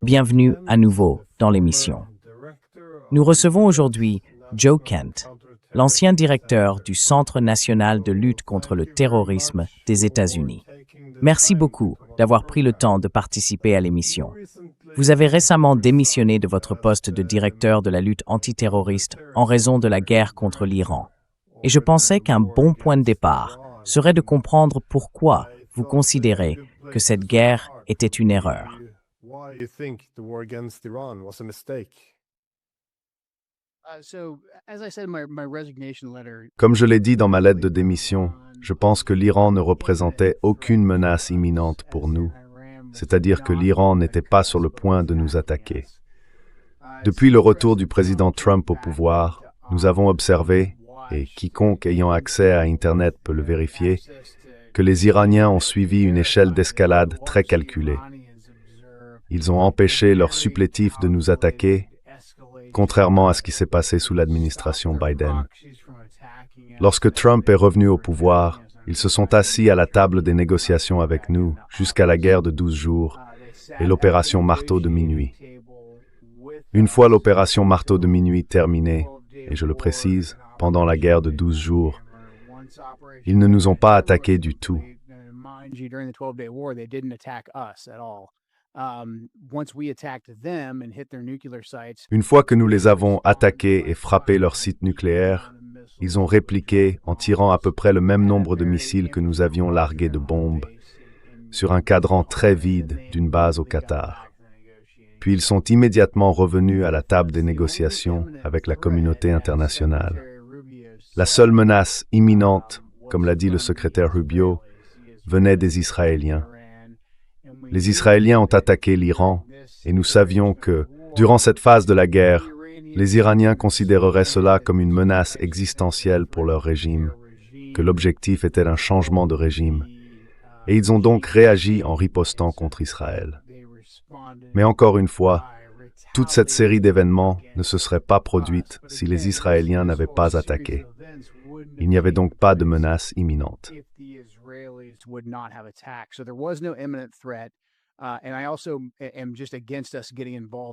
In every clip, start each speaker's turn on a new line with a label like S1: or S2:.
S1: Bienvenue à nouveau dans l'émission. Nous recevons aujourd'hui Joe Kent, l'ancien directeur du Centre national de lutte contre le terrorisme des États-Unis. Merci beaucoup d'avoir pris le temps de participer à l'émission. Vous avez récemment démissionné de votre poste de directeur de la lutte antiterroriste en raison de la guerre contre l'Iran. Et je pensais qu'un bon point de départ serait de comprendre pourquoi vous considérez que cette guerre était une erreur.
S2: Comme je l'ai dit dans ma lettre de démission, je pense que l'Iran ne représentait aucune menace imminente pour nous, c'est-à-dire que l'Iran n'était pas sur le point de nous attaquer. Depuis le retour du président Trump au pouvoir, nous avons observé, et quiconque ayant accès à Internet peut le vérifier, que les Iraniens ont suivi une échelle d'escalade très calculée. Ils ont empêché leurs supplétifs de nous attaquer, contrairement à ce qui s'est passé sous l'administration Biden. Lorsque Trump est revenu au pouvoir, ils se sont assis à la table des négociations avec nous jusqu'à la guerre de 12 jours et l'opération Marteau de minuit. Une fois l'opération Marteau de minuit terminée, et je le précise, pendant la guerre de 12 jours, ils ne nous ont pas attaqués du tout. Une fois que nous les avons attaqués et frappé leurs sites nucléaires, ils ont répliqué en tirant à peu près le même nombre de missiles que nous avions largués de bombes sur un cadran très vide d'une base au Qatar. Puis ils sont immédiatement revenus à la table des négociations avec la communauté internationale. La seule menace imminente, comme l'a dit le secrétaire Rubio, venait des Israéliens. Les Israéliens ont attaqué l'Iran et nous savions que, durant cette phase de la guerre, les Iraniens considéreraient cela comme une menace existentielle pour leur régime, que l'objectif était un changement de régime. Et ils ont donc réagi en ripostant contre Israël. Mais encore une fois, toute cette série d'événements ne se serait pas produite si les Israéliens n'avaient pas attaqué. Il n'y avait donc pas de menace imminente.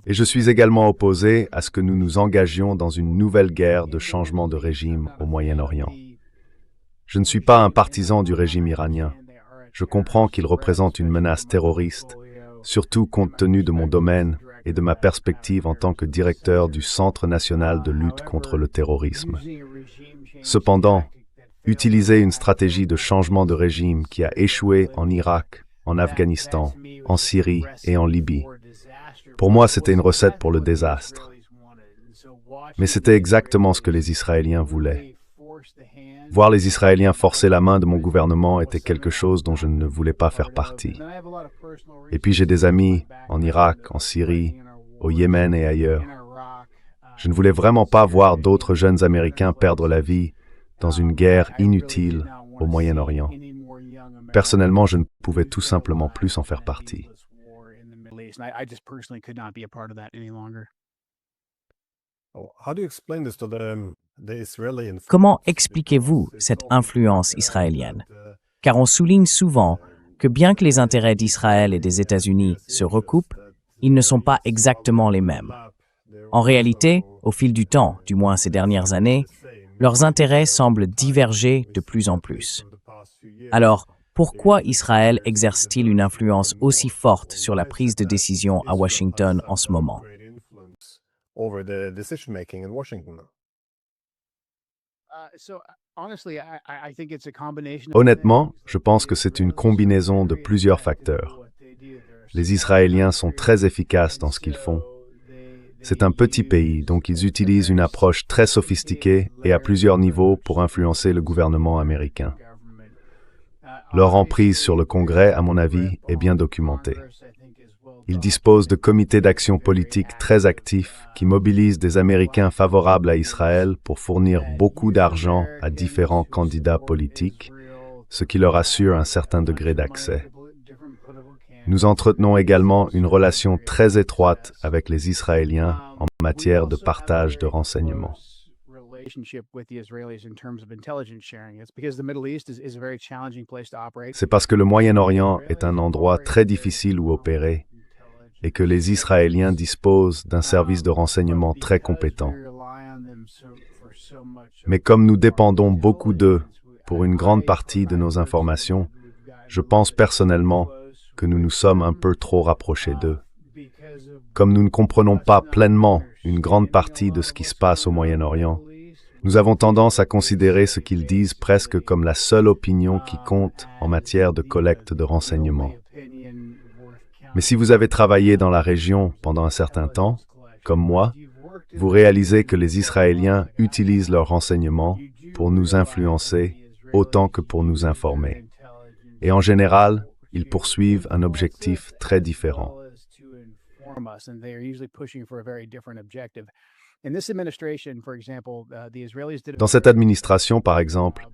S2: Et je suis également opposé à ce que nous nous engagions dans une nouvelle guerre de changement de régime au Moyen-Orient. Je ne suis pas un partisan du régime iranien. Je comprends qu'il représente une menace terroriste, surtout compte tenu de mon domaine et de ma perspective en tant que directeur du Centre national de lutte contre le terrorisme. Cependant, utiliser une stratégie de changement de régime qui a échoué en Irak, en Afghanistan, en Syrie et en Libye, pour moi c'était une recette pour le désastre. Mais c'était exactement ce que les Israéliens voulaient. Voir les Israéliens forcer la main de mon gouvernement était quelque chose dont je ne voulais pas faire partie. Et puis j'ai des amis en Irak, en Syrie, au Yémen et ailleurs. Je ne voulais vraiment pas voir d'autres jeunes Américains perdre la vie dans une guerre inutile au Moyen-Orient. Personnellement, je ne pouvais tout simplement plus en faire partie.
S1: Comment expliquez-vous cette influence israélienne? Car on souligne souvent que bien que les intérêts d'Israël et des États-Unis se recoupent, ils ne sont pas exactement les mêmes. En réalité, au fil du temps, du moins ces dernières années, leurs intérêts semblent diverger de plus en plus. Alors, pourquoi Israël exerce-t-il une influence aussi forte sur la prise de décision à Washington en ce moment?
S2: Honnêtement, je pense que c'est une combinaison de plusieurs facteurs. Les Israéliens sont très efficaces dans ce qu'ils font. C'est un petit pays, donc ils utilisent une approche très sophistiquée et à plusieurs niveaux pour influencer le gouvernement américain. Leur emprise sur le Congrès, à mon avis, est bien documentée. Ils disposent de comités d'action politique très actifs qui mobilisent des Américains favorables à Israël pour fournir beaucoup d'argent à différents candidats politiques, ce qui leur assure un certain degré d'accès. Nous entretenons également une relation très étroite avec les Israéliens en matière de partage de renseignements. C'est parce que le Moyen-Orient est un endroit très difficile où opérer et que les Israéliens disposent d'un service de renseignement très compétent. Mais comme nous dépendons beaucoup d'eux pour une grande partie de nos informations, je pense personnellement que nous nous sommes un peu trop rapprochés d'eux. Comme nous ne comprenons pas pleinement une grande partie de ce qui se passe au Moyen-Orient, nous avons tendance à considérer ce qu'ils disent presque comme la seule opinion qui compte en matière de collecte de renseignements. Mais si vous avez travaillé dans la région pendant un certain temps, comme moi, vous réalisez que les Israéliens utilisent leurs renseignements pour nous influencer autant que pour nous informer. Et en général, ils poursuivent un objectif très différent. Dans cette administration, par exemple,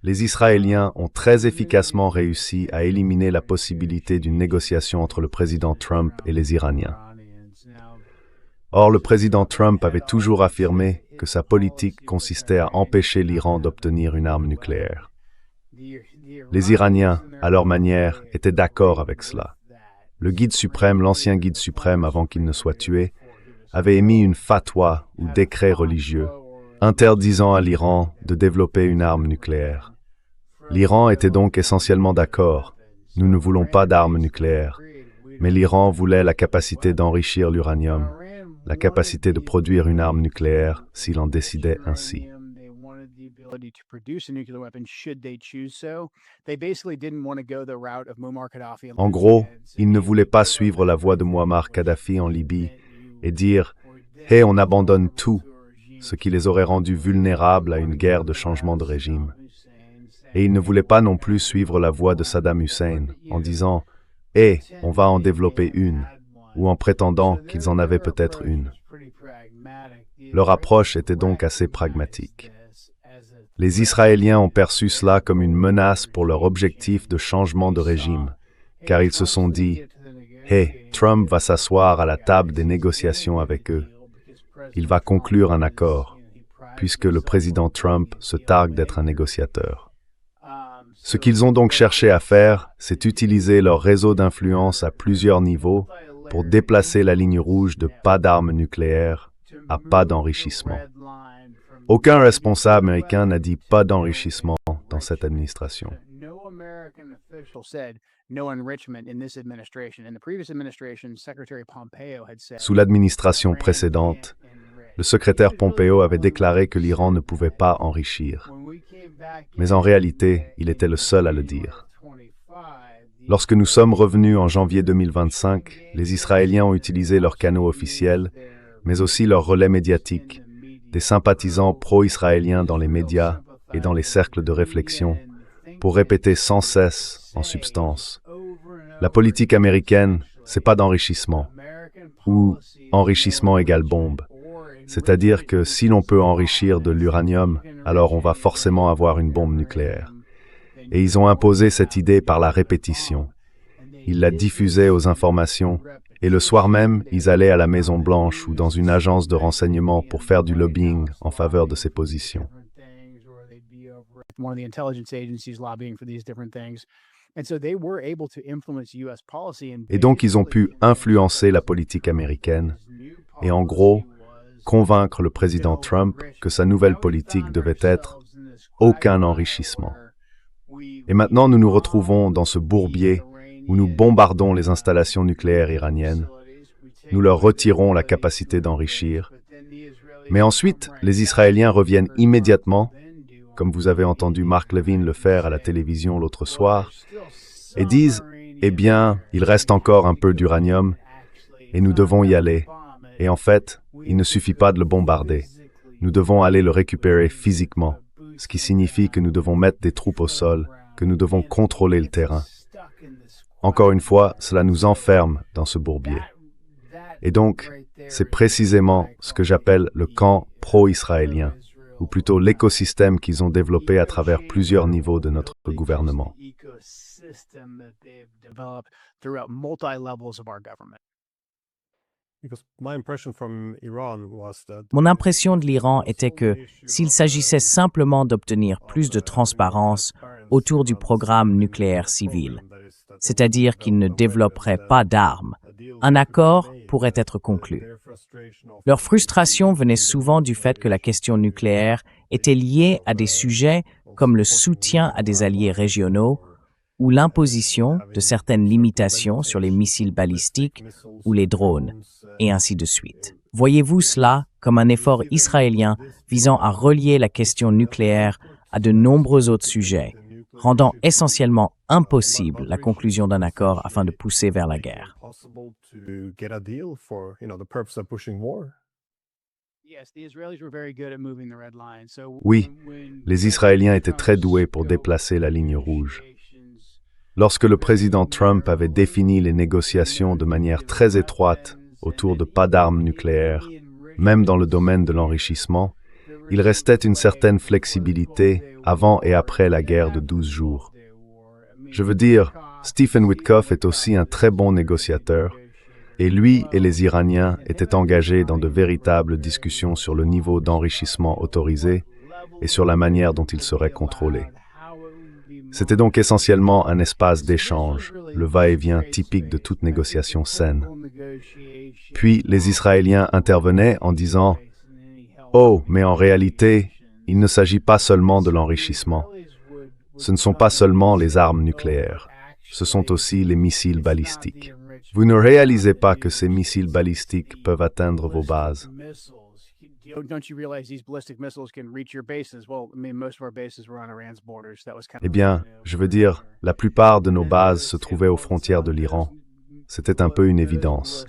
S2: les Israéliens ont très efficacement réussi à éliminer la possibilité d'une négociation entre le président Trump et les Iraniens. Or, le président Trump avait toujours affirmé que sa politique consistait à empêcher l'Iran d'obtenir une arme nucléaire. Les Iraniens, à leur manière, étaient d'accord avec cela. Le guide suprême, l'ancien guide suprême avant qu'il ne soit tué, avait émis une fatwa ou décret religieux interdisant à l'Iran de développer une arme nucléaire. L'Iran était donc essentiellement d'accord. Nous ne voulons pas d'armes nucléaires, mais l'Iran voulait la capacité d'enrichir l'uranium, la capacité de produire une arme nucléaire s'il en décidait ainsi. En gros, ils ne voulaient pas suivre la voie de Muammar Kadhafi en Libye et dire « Hey, on abandonne tout », ce qui les aurait rendus vulnérables à une guerre de changement de régime. Et ils ne voulaient pas non plus suivre la voie de Saddam Hussein en disant « Hey, on va en développer une », ou en prétendant qu'ils en avaient peut-être une. Leur approche était donc assez pragmatique. Les Israéliens ont perçu cela comme une menace pour leur objectif de changement de régime, car ils se sont dit « Hey, Trump va s'asseoir à la table des négociations avec eux. Il va conclure un accord, puisque le président Trump se targue d'être un négociateur. » Ce qu'ils ont donc cherché à faire, c'est utiliser leur réseau d'influence à plusieurs niveaux pour déplacer la ligne rouge de pas d'armes nucléaires à pas d'enrichissement. Aucun responsable américain n'a dit pas d'enrichissement dans cette administration. Sous l'administration précédente, le secrétaire Pompeo avait déclaré que l'Iran ne pouvait pas enrichir. Mais en réalité, il était le seul à le dire. Lorsque nous sommes revenus en janvier 2025, les Israéliens ont utilisé leurs canaux officiels, mais aussi leurs relais médiatiques, des sympathisants pro-israéliens dans les médias et dans les cercles de réflexion, pour répéter sans cesse, en substance, la politique américaine, c'est pas d'enrichissement, ou enrichissement égale bombe. C'est-à-dire que si l'on peut enrichir de l'uranium, alors on va forcément avoir une bombe nucléaire. Et ils ont imposé cette idée par la répétition. Ils la diffusaient aux informations, et le soir même, ils allaient à la Maison-Blanche ou dans une agence de renseignement pour faire du lobbying en faveur de ces positions. Et donc ils ont pu influencer la politique américaine, et en gros, convaincre le président Trump que sa nouvelle politique devait être aucun enrichissement. Et maintenant, nous nous retrouvons dans ce bourbier où nous bombardons les installations nucléaires iraniennes. Nous leur retirons la capacité d'enrichir. Mais ensuite, les Israéliens reviennent immédiatement, comme vous avez entendu Mark Levin le faire à la télévision l'autre soir, et disent « Eh bien, il reste encore un peu d'uranium, et nous devons y aller. Et en fait, il ne suffit pas de le bombarder. Nous devons aller le récupérer physiquement, ce qui signifie que nous devons mettre des troupes au sol, que nous devons contrôler le terrain. Encore une fois, cela nous enferme dans ce bourbier. Et donc, c'est précisément ce que j'appelle le camp pro-israélien, ou plutôt l'écosystème qu'ils ont développé à travers plusieurs niveaux de notre gouvernement.
S1: Mon impression de l'Iran était que s'il s'agissait simplement d'obtenir plus de transparence autour du programme nucléaire civil, c'est-à-dire qu'il ne développerait pas d'armes, un accord pourrait être conclu. Leur frustration venait souvent du fait que la question nucléaire était liée à des sujets comme le soutien à des alliés régionaux ou l'imposition de certaines limitations sur les missiles balistiques ou les drones, et ainsi de suite. Voyez-vous cela comme un effort israélien visant à relier la question nucléaire à de nombreux autres sujets, rendant essentiellement impossible la conclusion d'un accord afin de pousser vers la guerre?
S2: Oui, les Israéliens étaient très doués pour déplacer la ligne rouge. Lorsque le président Trump avait défini les négociations de manière très étroite autour de pas d'armes nucléaires, même dans le domaine de l'enrichissement, il restait une certaine flexibilité avant et après la guerre de 12 jours. Je veux dire, Stephen Witkoff est aussi un très bon négociateur, et lui et les Iraniens étaient engagés dans de véritables discussions sur le niveau d'enrichissement autorisé et sur la manière dont il serait contrôlé. C'était donc essentiellement un espace d'échange, le va-et-vient typique de toute négociation saine. Puis les Israéliens intervenaient en disant « Oh, mais en réalité, il ne s'agit pas seulement de l'enrichissement. Ce ne sont pas seulement les armes nucléaires, ce sont aussi les missiles balistiques. Vous ne réalisez pas que ces missiles balistiques peuvent atteindre vos bases. » Eh bien, je veux dire, la plupart de nos bases se trouvaient aux frontières de l'Iran. C'était un peu une évidence.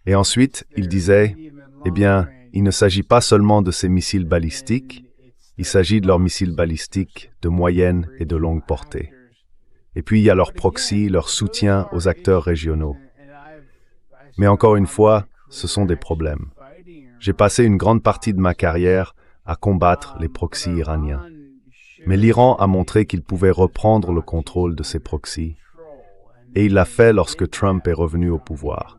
S2: Et ensuite, il disait, eh bien, il ne s'agit pas seulement de ces missiles balistiques, il s'agit de leurs missiles balistiques de moyenne et de longue portée. Et puis il y a leur proxy, leur soutien aux acteurs régionaux. Mais encore une fois, ce sont des problèmes. J'ai passé une grande partie de ma carrière à combattre les proxys iraniens. Mais l'Iran a montré qu'il pouvait reprendre le contrôle de ses proxys. Et il l'a fait lorsque Trump est revenu au pouvoir.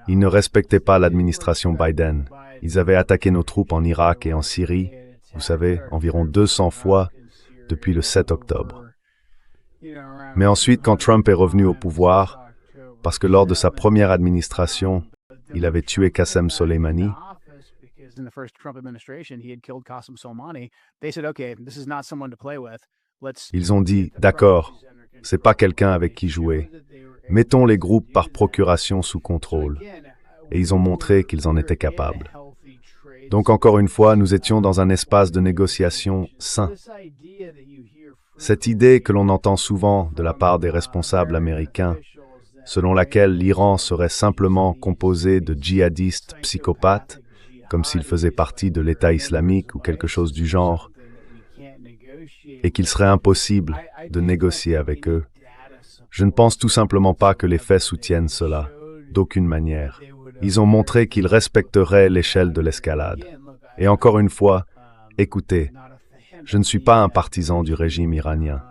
S2: Ils ne respectaient pas l'administration Biden. Ils avaient attaqué nos troupes en Irak et en Syrie, vous savez, environ 200 fois depuis le 7 octobre. Mais ensuite, quand Trump est revenu au pouvoir, parce que lors de sa première administration, il avait tué Qassem Soleimani, ils ont dit, d'accord, c'est pas quelqu'un avec qui jouer. Mettons les groupes par procuration sous contrôle. Et ils ont montré qu'ils en étaient capables. Donc encore une fois, nous étions dans un espace de négociation sain. Cette idée que l'on entend souvent de la part des responsables américains, selon laquelle l'Iran serait simplement composé de djihadistes psychopathes, comme s'ils faisaient partie de l'État islamique ou quelque chose du genre, et qu'il serait impossible de négocier avec eux. Je ne pense tout simplement pas que les faits soutiennent cela, d'aucune manière. Ils ont montré qu'ils respecteraient l'échelle de l'escalade. Et encore une fois, écoutez, je ne suis pas un partisan du régime iranien.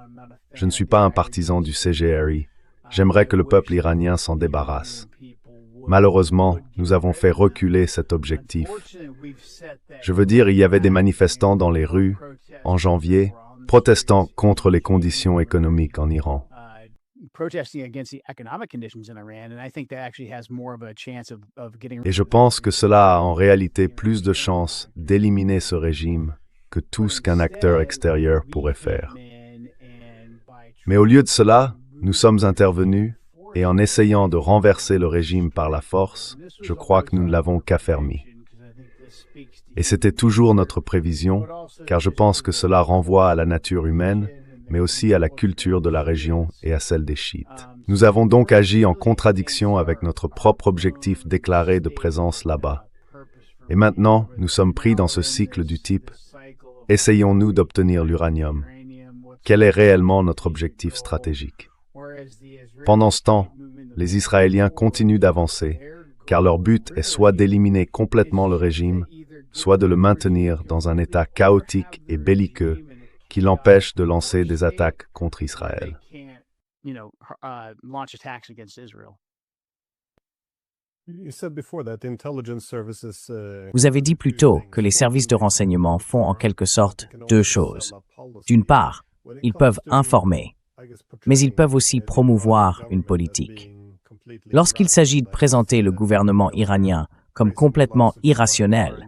S2: Je ne suis pas un partisan du CGRI. J'aimerais que le peuple iranien s'en débarrasse. Malheureusement, nous avons fait reculer cet objectif. Je veux dire, il y avait des manifestants dans les rues, en janvier, protestant contre les conditions économiques en Iran. Et je pense que cela a en réalité plus de chances d'éliminer ce régime que tout ce qu'un acteur extérieur pourrait faire. Mais au lieu de cela, nous sommes intervenus et en essayant de renverser le régime par la force, je crois que nous ne l'avons qu'affermi. Et c'était toujours notre prévision, car je pense que cela renvoie à la nature humaine, mais aussi à la culture de la région et à celle des chiites. Nous avons donc agi en contradiction avec notre propre objectif déclaré de présence là-bas. Et maintenant, nous sommes pris dans ce cycle du type « Essayons-nous d'obtenir l'uranium ?» Quel est réellement notre objectif stratégique? Pendant ce temps, les Israéliens continuent d'avancer, car leur but est soit d'éliminer complètement le régime, soit de le maintenir dans un état chaotique et belliqueux qui l'empêche de lancer des attaques contre Israël.
S1: Vous avez dit plus tôt que les services de renseignement font en quelque sorte deux choses. D'une part, ils peuvent informer, mais ils peuvent aussi promouvoir une politique. Lorsqu'il s'agit de présenter le gouvernement iranien comme complètement irrationnel,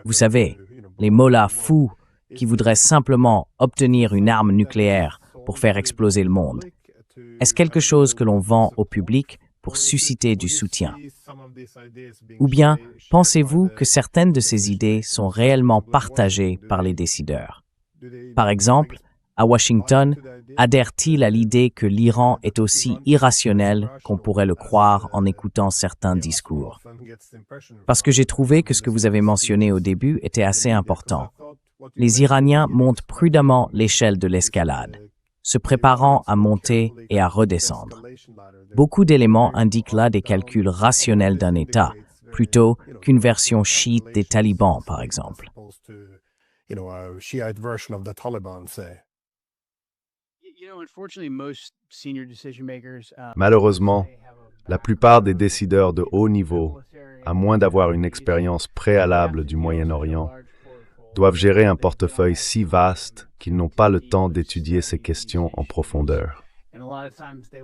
S1: vous savez, les mollahs fous qui voudraient simplement obtenir une arme nucléaire pour faire exploser le monde, est-ce quelque chose que l'on vend au public pour susciter du soutien? Ou bien, pensez-vous que certaines de ces idées sont réellement partagées par les décideurs? Par exemple, à Washington, adhère-t-il à l'idée que l'Iran est aussi irrationnel qu'on pourrait le croire en écoutant certains discours? Parce que j'ai trouvé que ce que vous avez mentionné au début était assez important. Les Iraniens montent prudemment l'échelle de l'escalade, se préparant à monter et à redescendre. Beaucoup d'éléments indiquent là des calculs rationnels d'un État, plutôt qu'une version chiite des talibans, par exemple.
S2: Malheureusement, la plupart des décideurs de haut niveau, à moins d'avoir une expérience préalable du Moyen-Orient, doivent gérer un portefeuille si vaste qu'ils n'ont pas le temps d'étudier ces questions en profondeur.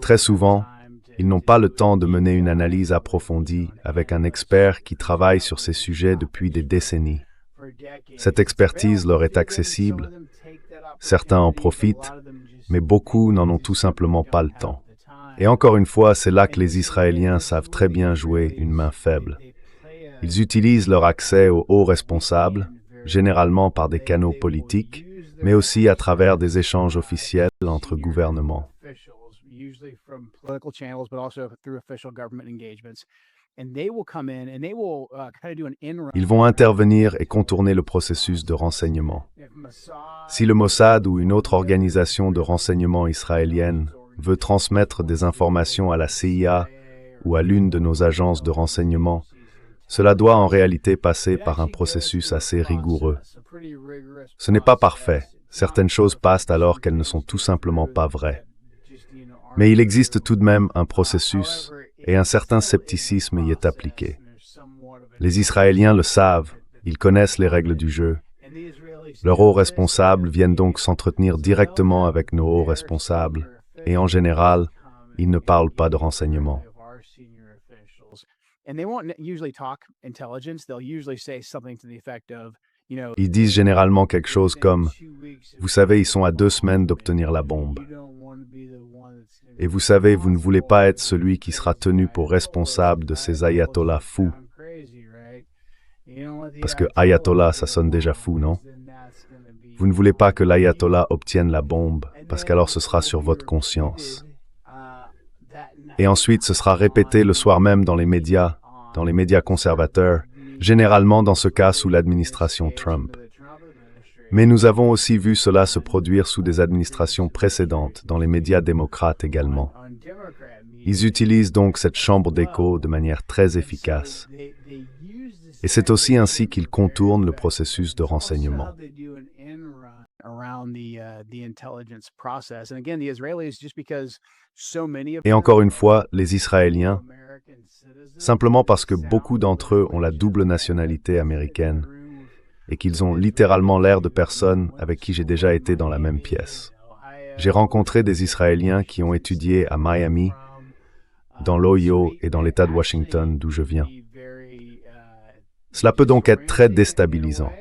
S2: Très souvent, ils n'ont pas le temps de mener une analyse approfondie avec un expert qui travaille sur ces sujets depuis des décennies. Cette expertise leur est accessible, certains en profitent, mais beaucoup n'en ont tout simplement pas le temps. Et encore une fois, c'est là que les Israéliens savent très bien jouer une main faible. Ils utilisent leur accès aux hauts responsables, généralement par des canaux politiques, mais aussi à travers des échanges officiels entre gouvernements. Ils vont intervenir et contourner le processus de renseignement. Si le Mossad ou une autre organisation de renseignement israélienne veut transmettre des informations à la CIA ou à l'une de nos agences de renseignement, cela doit en réalité passer par un processus assez rigoureux. Ce n'est pas parfait. Certaines choses passent alors qu'elles ne sont tout simplement pas vraies. Mais il existe tout de même un processus et un certain scepticisme y est appliqué. Les Israéliens le savent, ils connaissent les règles du jeu. Leurs hauts responsables viennent donc s'entretenir directement avec nos hauts responsables et en général, ils ne parlent pas de renseignement. Ils disent généralement quelque chose comme « Vous savez, ils sont à 2 semaines d'obtenir la bombe. Et vous savez, vous ne voulez pas être celui qui sera tenu pour responsable de ces ayatollahs fous. » Parce que ayatollah, ça sonne déjà fou, non? Vous ne voulez pas que l'ayatollah obtienne la bombe, parce qu'alors ce sera sur votre conscience. Et ensuite, ce sera répété le soir même dans les médias conservateurs, généralement dans ce cas sous l'administration Trump. Mais nous avons aussi vu cela se produire sous des administrations précédentes, dans les médias démocrates également. Ils utilisent donc cette chambre d'écho de manière très efficace. Et c'est aussi ainsi qu'ils contournent le processus de renseignement. Et encore une fois, les Israéliens, simplement parce que beaucoup d'entre eux ont la double nationalité américaine et qu'ils ont littéralement l'air de personnes avec qui j'ai déjà été dans la même pièce. J'ai rencontré des Israéliens qui ont étudié à Miami, dans l'Ohio et dans l'État de Washington d'où je viens. Cela peut donc être très déstabilisant.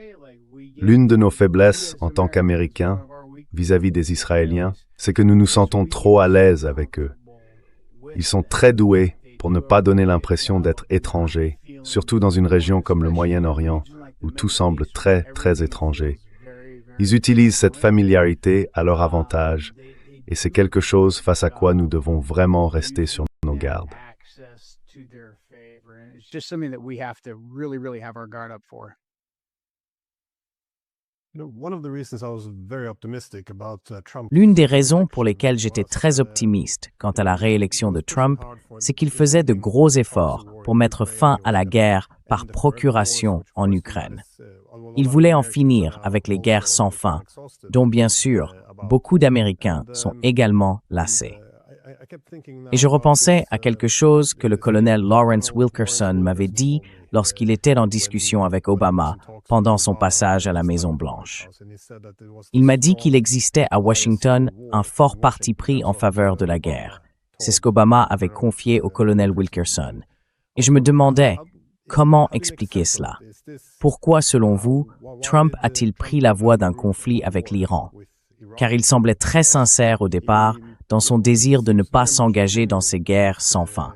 S2: L'une de nos faiblesses en tant qu'Américains vis-à-vis des Israéliens, c'est que nous nous sentons trop à l'aise avec eux. Ils sont très doués pour ne pas donner l'impression d'être étrangers, surtout dans une région comme le Moyen-Orient, où tout semble très, très étranger. Ils utilisent cette familiarité à leur avantage, et c'est quelque chose face à quoi nous devons vraiment rester sur nos gardes.
S1: L'une des raisons pour lesquelles j'étais très optimiste quant à la réélection de Trump, c'est qu'il faisait de gros efforts pour mettre fin à la guerre par procuration en Ukraine. Il voulait en finir avec les guerres sans fin, dont bien sûr, beaucoup d'Américains sont également lassés. Et je repensais à quelque chose que le colonel Lawrence Wilkerson m'avait dit lorsqu'il était en discussion avec Obama pendant son passage à la Maison-Blanche. Il m'a dit qu'il existait à Washington un fort parti pris en faveur de la guerre. C'est ce qu'Obama avait confié au colonel Wilkerson. Et je me demandais, comment expliquer cela? Pourquoi, selon vous, Trump a-t-il pris la voie d'un conflit avec l'Iran? Car il semblait très sincère au départ dans son désir de ne pas s'engager dans ces guerres sans fin.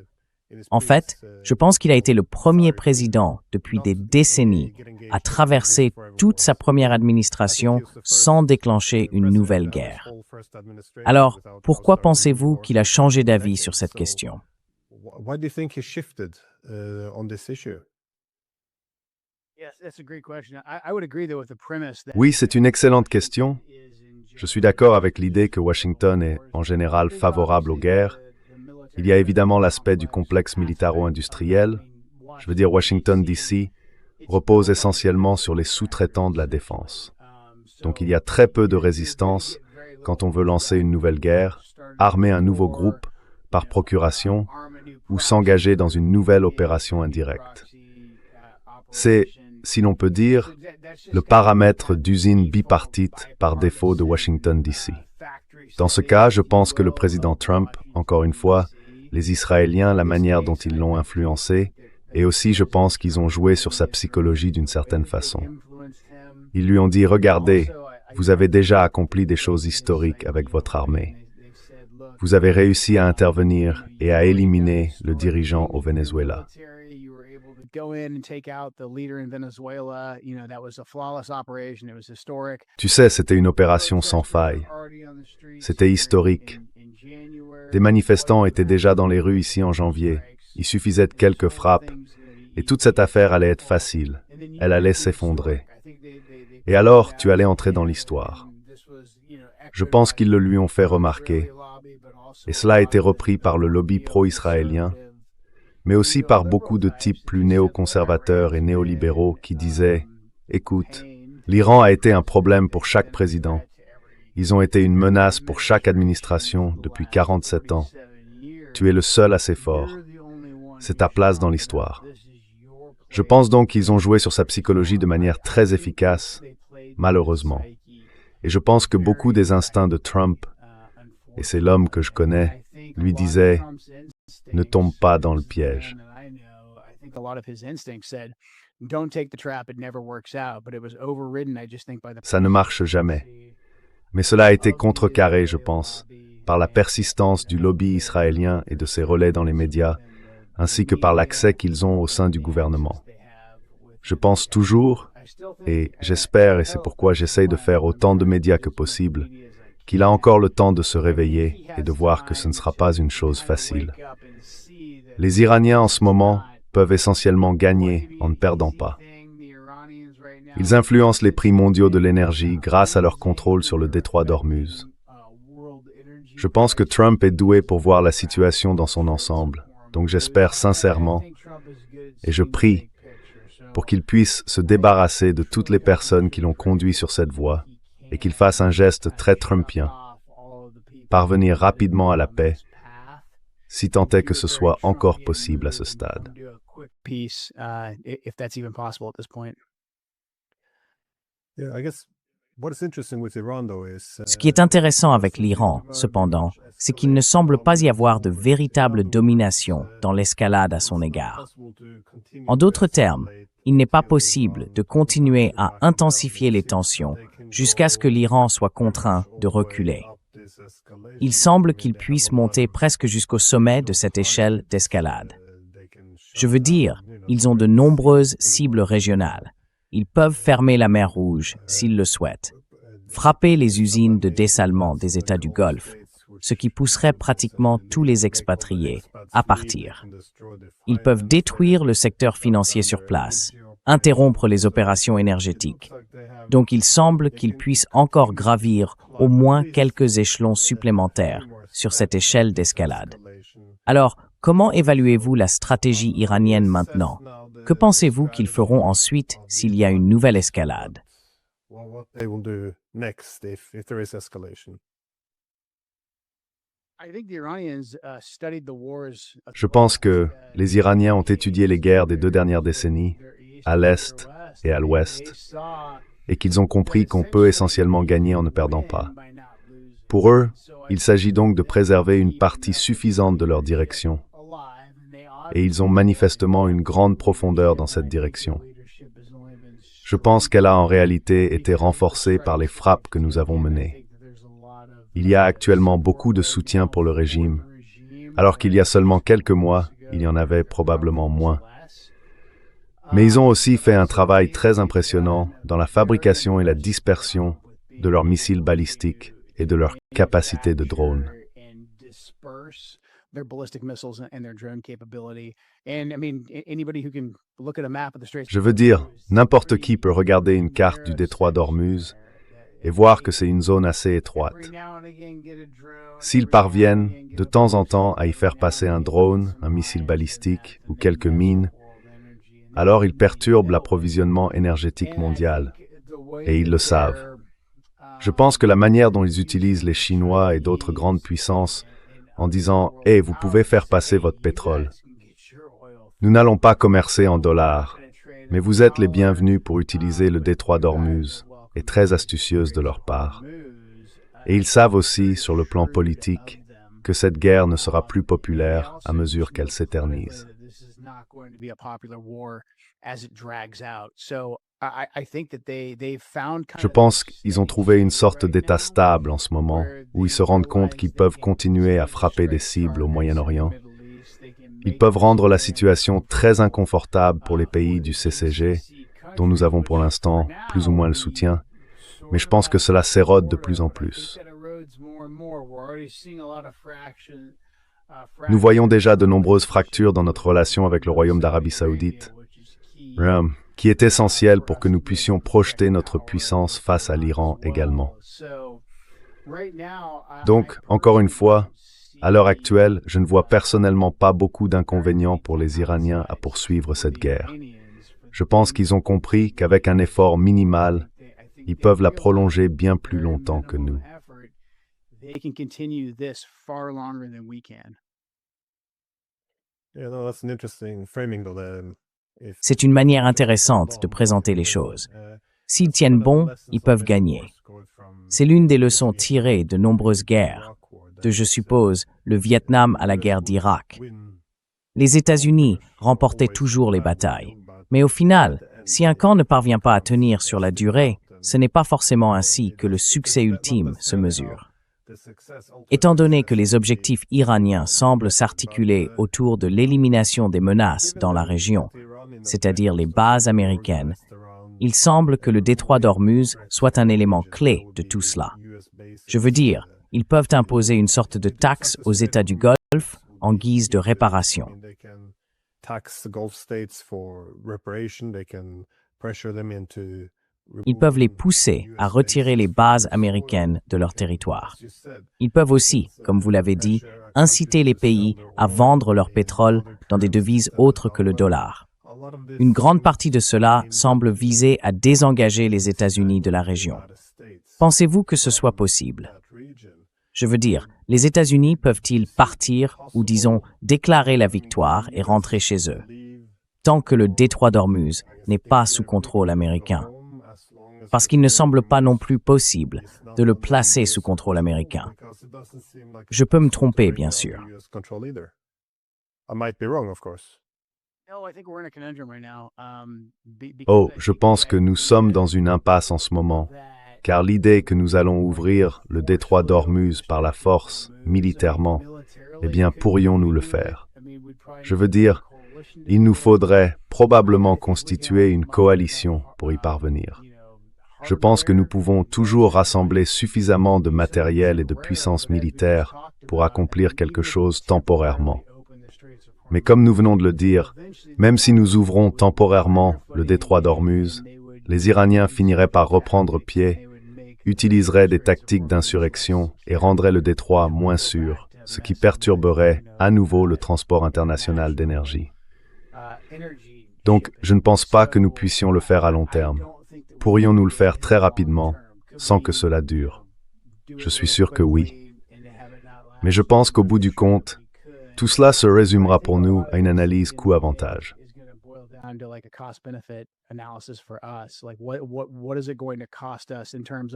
S1: En fait, je pense qu'il a été le premier président depuis des décennies à traverser toute sa première administration sans déclencher une nouvelle guerre. Alors, pourquoi pensez-vous qu'il a changé d'avis sur cette question?
S2: Oui, c'est une excellente question. Je suis d'accord avec l'idée que Washington est en général favorable aux guerres. Il y a évidemment l'aspect du complexe militaro-industriel. Je veux dire, Washington, D.C. repose essentiellement sur les sous-traitants de la défense. Donc il y a très peu de résistance quand on veut lancer une nouvelle guerre, armer un nouveau groupe par procuration ou s'engager dans une nouvelle opération indirecte. C'est, si l'on peut dire, le paramètre d'usine bipartite par défaut de Washington, D.C. Dans ce cas, je pense que le président Trump, encore une fois, les Israéliens, la manière dont ils l'ont influencé, et aussi je pense qu'ils ont joué sur sa psychologie d'une certaine façon. Ils lui ont dit, regardez, vous avez déjà accompli des choses historiques avec votre armée. Vous avez réussi à intervenir et à éliminer le dirigeant au Venezuela. Tu sais, c'était une opération sans faille. C'était historique. Des manifestants étaient déjà dans les rues ici en janvier. Il suffisait de quelques frappes. Et toute cette affaire allait être facile. Elle allait s'effondrer. Et alors, tu allais entrer dans l'histoire. Je pense qu'ils le lui ont fait remarquer. Et cela a été repris par le lobby pro-israélien, mais aussi par beaucoup de types plus néoconservateurs et néolibéraux qui disaient « Écoute, l'Iran a été un problème pour chaque président. Ils ont été une menace pour chaque administration depuis 47 ans. Tu es le seul assez fort. C'est ta place dans l'histoire. » Je pense donc qu'ils ont joué sur sa psychologie de manière très efficace, malheureusement. Et je pense que beaucoup des instincts de Trump, et c'est l'homme que je connais, lui disaient « Ne tombe pas dans le piège. » Ça ne marche jamais. Mais cela a été contrecarré, je pense, par la persistance du lobby israélien et de ses relais dans les médias, ainsi que par l'accès qu'ils ont au sein du gouvernement. Je pense toujours, et j'espère, et c'est pourquoi j'essaye de faire autant de médias que possible, qu'il a encore le temps de se réveiller et de voir que ce ne sera pas une chose facile. Les Iraniens en ce moment peuvent essentiellement gagner en ne perdant pas. Ils influencent les prix mondiaux de l'énergie grâce à leur contrôle sur le détroit d'Ormuz. Je pense que Trump est doué pour voir la situation dans son ensemble, donc j'espère sincèrement, et je prie, pour qu'il puisse se débarrasser de toutes les personnes qui l'ont conduit sur cette voie, et qu'il fasse un geste très trumpien, parvenir rapidement à la paix, si tant est que ce soit encore possible à ce stade.
S1: Ce qui est intéressant avec l'Iran, cependant, c'est qu'il ne semble pas y avoir de véritable domination dans l'escalade à son égard. En d'autres termes, il n'est pas possible de continuer à intensifier les tensions jusqu'à ce que l'Iran soit contraint de reculer. Il semble qu'il puisse monter presque jusqu'au sommet de cette échelle d'escalade. Je veux dire, ils ont de nombreuses cibles régionales. Ils peuvent fermer la mer Rouge s'ils le souhaitent, frapper les usines de dessalement des États du Golfe, ce qui pousserait pratiquement tous les expatriés à partir. Ils peuvent détruire le secteur financier sur place, interrompre les opérations énergétiques. Donc il semble qu'ils puissent encore gravir au moins quelques échelons supplémentaires sur cette échelle d'escalade. Alors, comment évaluez-vous la stratégie iranienne maintenant? Que pensez-vous qu'ils feront ensuite s'il y a une nouvelle escalade?
S2: Je pense que les Iraniens ont étudié les guerres des 2 dernières décennies, à l'Est et à l'Ouest, et qu'ils ont compris qu'on peut essentiellement gagner en ne perdant pas. Pour eux, il s'agit donc de préserver une partie suffisante de leur direction, et ils ont manifestement une grande profondeur dans cette direction. Je pense qu'elle a en réalité été renforcée par les frappes que nous avons menées. Il y a actuellement beaucoup de soutien pour le régime, alors qu'il y a seulement quelques mois, il y en avait probablement moins. Mais ils ont aussi fait un travail très impressionnant dans la fabrication et la dispersion de leurs missiles balistiques et de leur capacité de drone. Je veux dire, n'importe qui peut regarder une carte du détroit d'Ormuz et voir que c'est une zone assez étroite. S'ils parviennent, de temps en temps, à y faire passer un drone, un missile balistique ou quelques mines, alors ils perturbent l'approvisionnement énergétique mondial, et ils le savent. Je pense que la manière dont ils utilisent les Chinois et d'autres grandes puissances en disant « Hey, vous pouvez faire passer votre pétrole. Nous n'allons pas commercer en dollars, mais vous êtes les bienvenus pour utiliser le détroit d'Ormuz » est très astucieuse de leur part. Et ils savent aussi, sur le plan politique, que cette guerre ne sera plus populaire à mesure qu'elle s'éternise. Je pense qu'ils ont trouvé une sorte d'état stable en ce moment, où ils se rendent compte qu'ils peuvent continuer à frapper des cibles au Moyen-Orient. Ils peuvent rendre la situation très inconfortable pour les pays du CCG, dont nous avons pour l'instant plus ou moins le soutien, mais je pense que cela s'érode de plus en plus. Nous voyons déjà de nombreuses fractures dans notre relation avec le Royaume d'Arabie Saoudite, qui est essentiel pour que nous puissions projeter notre puissance face à l'Iran également. Donc, encore une fois, à l'heure actuelle, je ne vois personnellement pas beaucoup d'inconvénients pour les Iraniens à poursuivre cette guerre. Je pense qu'ils ont compris qu'avec un effort minimal, ils peuvent la prolonger bien plus longtemps que nous.
S1: C'est une manière intéressante de présenter les choses. S'ils tiennent bon, ils peuvent gagner. C'est l'une des leçons tirées de nombreuses guerres, de, je suppose, le Vietnam à la guerre d'Irak. Les États-Unis remportaient toujours les batailles. Mais au final, si un camp ne parvient pas à tenir sur la durée, ce n'est pas forcément ainsi que le succès ultime se mesure. Étant donné que les objectifs iraniens semblent s'articuler autour de l'élimination des menaces dans la région, c'est-à-dire les bases américaines, il semble que le détroit d'Ormuz soit un élément clé de tout cela. Je veux dire, ils peuvent imposer une sorte de taxe aux États du Golfe en guise de réparation. Ils peuvent les pousser à retirer les bases américaines de leur territoire. Ils peuvent aussi, comme vous l'avez dit, inciter les pays à vendre leur pétrole dans des devises autres que le dollar. Une grande partie de cela semble viser à désengager les États-Unis de la région. Pensez-vous que ce soit possible? Je veux dire, les États-Unis peuvent-ils partir ou, disons, déclarer la victoire et rentrer chez eux, tant que le détroit d'Ormuz n'est pas sous contrôle américain? Parce qu'il ne semble pas non plus possible de le placer sous contrôle américain. Je peux me tromper, bien sûr.
S2: Oh, je pense que nous sommes dans une impasse en ce moment, car l'idée que nous allons ouvrir le détroit d'Ormuz par la force, militairement, eh bien, pourrions-nous le faire? Je veux dire, il nous faudrait probablement constituer une coalition pour y parvenir. Je pense que nous pouvons toujours rassembler suffisamment de matériel et de puissance militaire pour accomplir quelque chose temporairement. Mais comme nous venons de le dire, même si nous ouvrons temporairement le détroit d'Ormuz, les Iraniens finiraient par reprendre pied, utiliseraient des tactiques d'insurrection et rendraient le détroit moins sûr, ce qui perturberait à nouveau le transport international d'énergie. Donc, je ne pense pas que nous puissions le faire à long terme. Pourrions-nous le faire très rapidement, sans que cela dure? Je suis sûr que oui. Mais je pense qu'au bout du compte, tout cela se résumera pour nous à une analyse coût-avantage.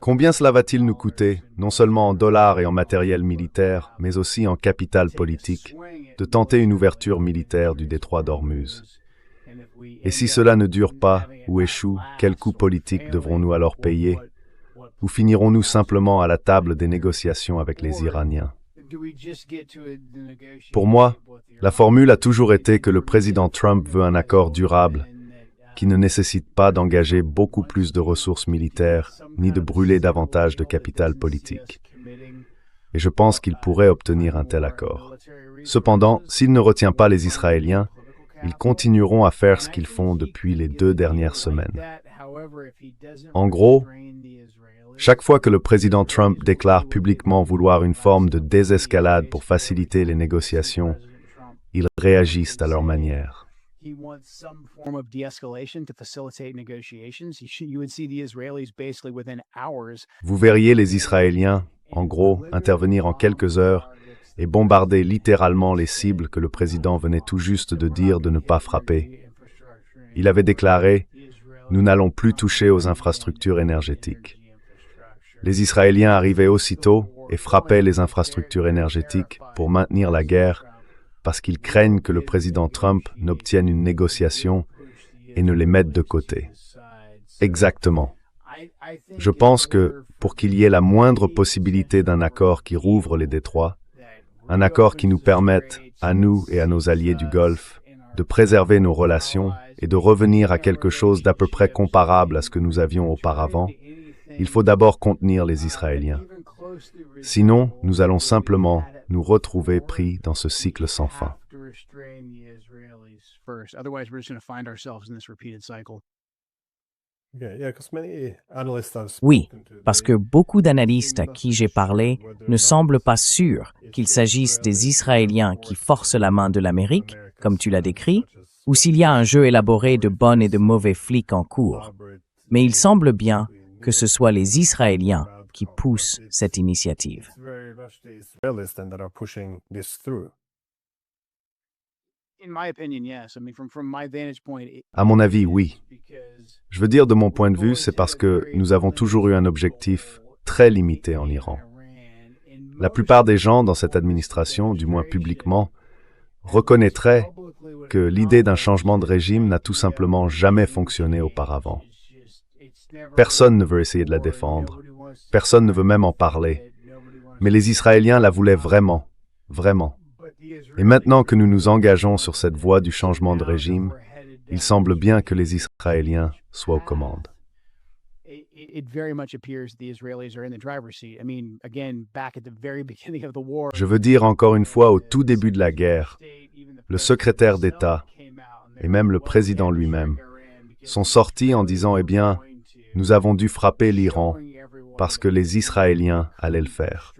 S2: Combien cela va-t-il nous coûter, non seulement en dollars et en matériel militaire, mais aussi en capital politique, de tenter une ouverture militaire du détroit d'Ormuz? Et si cela ne dure pas ou échoue, quel coût politique devrons-nous alors payer? Ou finirons-nous simplement à la table des négociations avec les Iraniens? Pour moi, la formule a toujours été que le président Trump veut un accord durable qui ne nécessite pas d'engager beaucoup plus de ressources militaires ni de brûler davantage de capital politique. Et je pense qu'il pourrait obtenir un tel accord. Cependant, s'il ne retient pas les Israéliens, ils continueront à faire ce qu'ils font depuis les 2 dernières semaines. En gros, chaque fois que le président Trump déclare publiquement vouloir une forme de désescalade pour faciliter les négociations, ils réagissent à leur manière. Vous verriez les Israéliens, en gros, intervenir en quelques heures et bombarder littéralement les cibles que le président venait tout juste de dire de ne pas frapper. Il avait déclaré « Nous n'allons plus toucher aux infrastructures énergétiques ». Les Israéliens arrivaient aussitôt et frappaient les infrastructures énergétiques pour maintenir la guerre parce qu'ils craignent que le président Trump n'obtienne une négociation et ne les mette de côté. Exactement. Je pense que, pour qu'il y ait la moindre possibilité d'un accord qui rouvre les détroits, un accord qui nous permette, à nous et à nos alliés du Golfe, de préserver nos relations et de revenir à quelque chose d'à peu près comparable à ce que nous avions auparavant, il faut d'abord contenir les Israéliens. Sinon, nous allons simplement nous retrouver pris dans ce cycle sans fin.
S1: Oui, parce que beaucoup d'analystes à qui j'ai parlé ne semblent pas sûrs qu'il s'agisse des Israéliens qui forcent la main de l'Amérique, comme tu l'as décrit, ou s'il y a un jeu élaboré de bons et de mauvais flics en cours. Mais il semble bien que ce soit les Israéliens qui poussent cette initiative.
S2: À mon avis, oui. Je veux dire de mon point de vue, c'est parce que nous avons toujours eu un objectif très limité en Iran. La plupart des gens dans cette administration, du moins publiquement, reconnaîtraient que l'idée d'un changement de régime n'a tout simplement jamais fonctionné auparavant. Personne ne veut essayer de la défendre. Personne ne veut même en parler. Mais les Israéliens la voulaient vraiment, vraiment. Et maintenant que nous nous engageons sur cette voie du changement de régime, il semble bien que les Israéliens soient aux commandes. Je veux dire encore une fois, au tout début de la guerre, le secrétaire d'État et même le président lui-même sont sortis en disant « Eh bien, nous avons dû frapper l'Iran parce que les Israéliens allaient le faire »,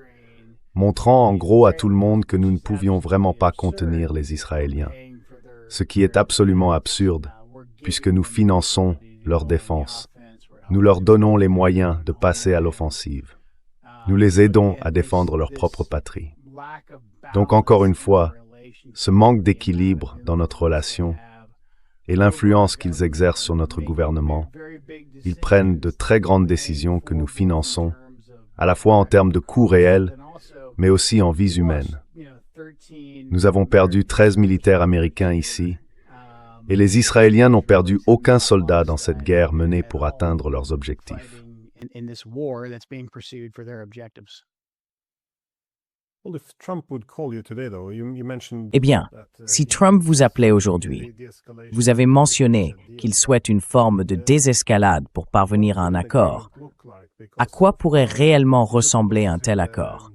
S2: montrant en gros à tout le monde que nous ne pouvions vraiment pas contenir les Israéliens, ce qui est absolument absurde, puisque nous finançons leur défense. Nous leur donnons les moyens de passer à l'offensive. Nous les aidons à défendre leur propre patrie. Donc encore une fois, ce manque d'équilibre dans notre relation et l'influence qu'ils exercent sur notre gouvernement, ils prennent de très grandes décisions que nous finançons, à la fois en termes de coûts réels, mais aussi en vies humaines. Nous avons perdu 13 militaires américains ici, et les Israéliens n'ont perdu aucun soldat dans cette guerre menée pour atteindre leurs objectifs.
S1: Eh bien, si Trump vous appelait aujourd'hui, vous avez mentionné qu'il souhaite une forme de désescalade pour parvenir à un accord. À quoi pourrait réellement ressembler un tel accord?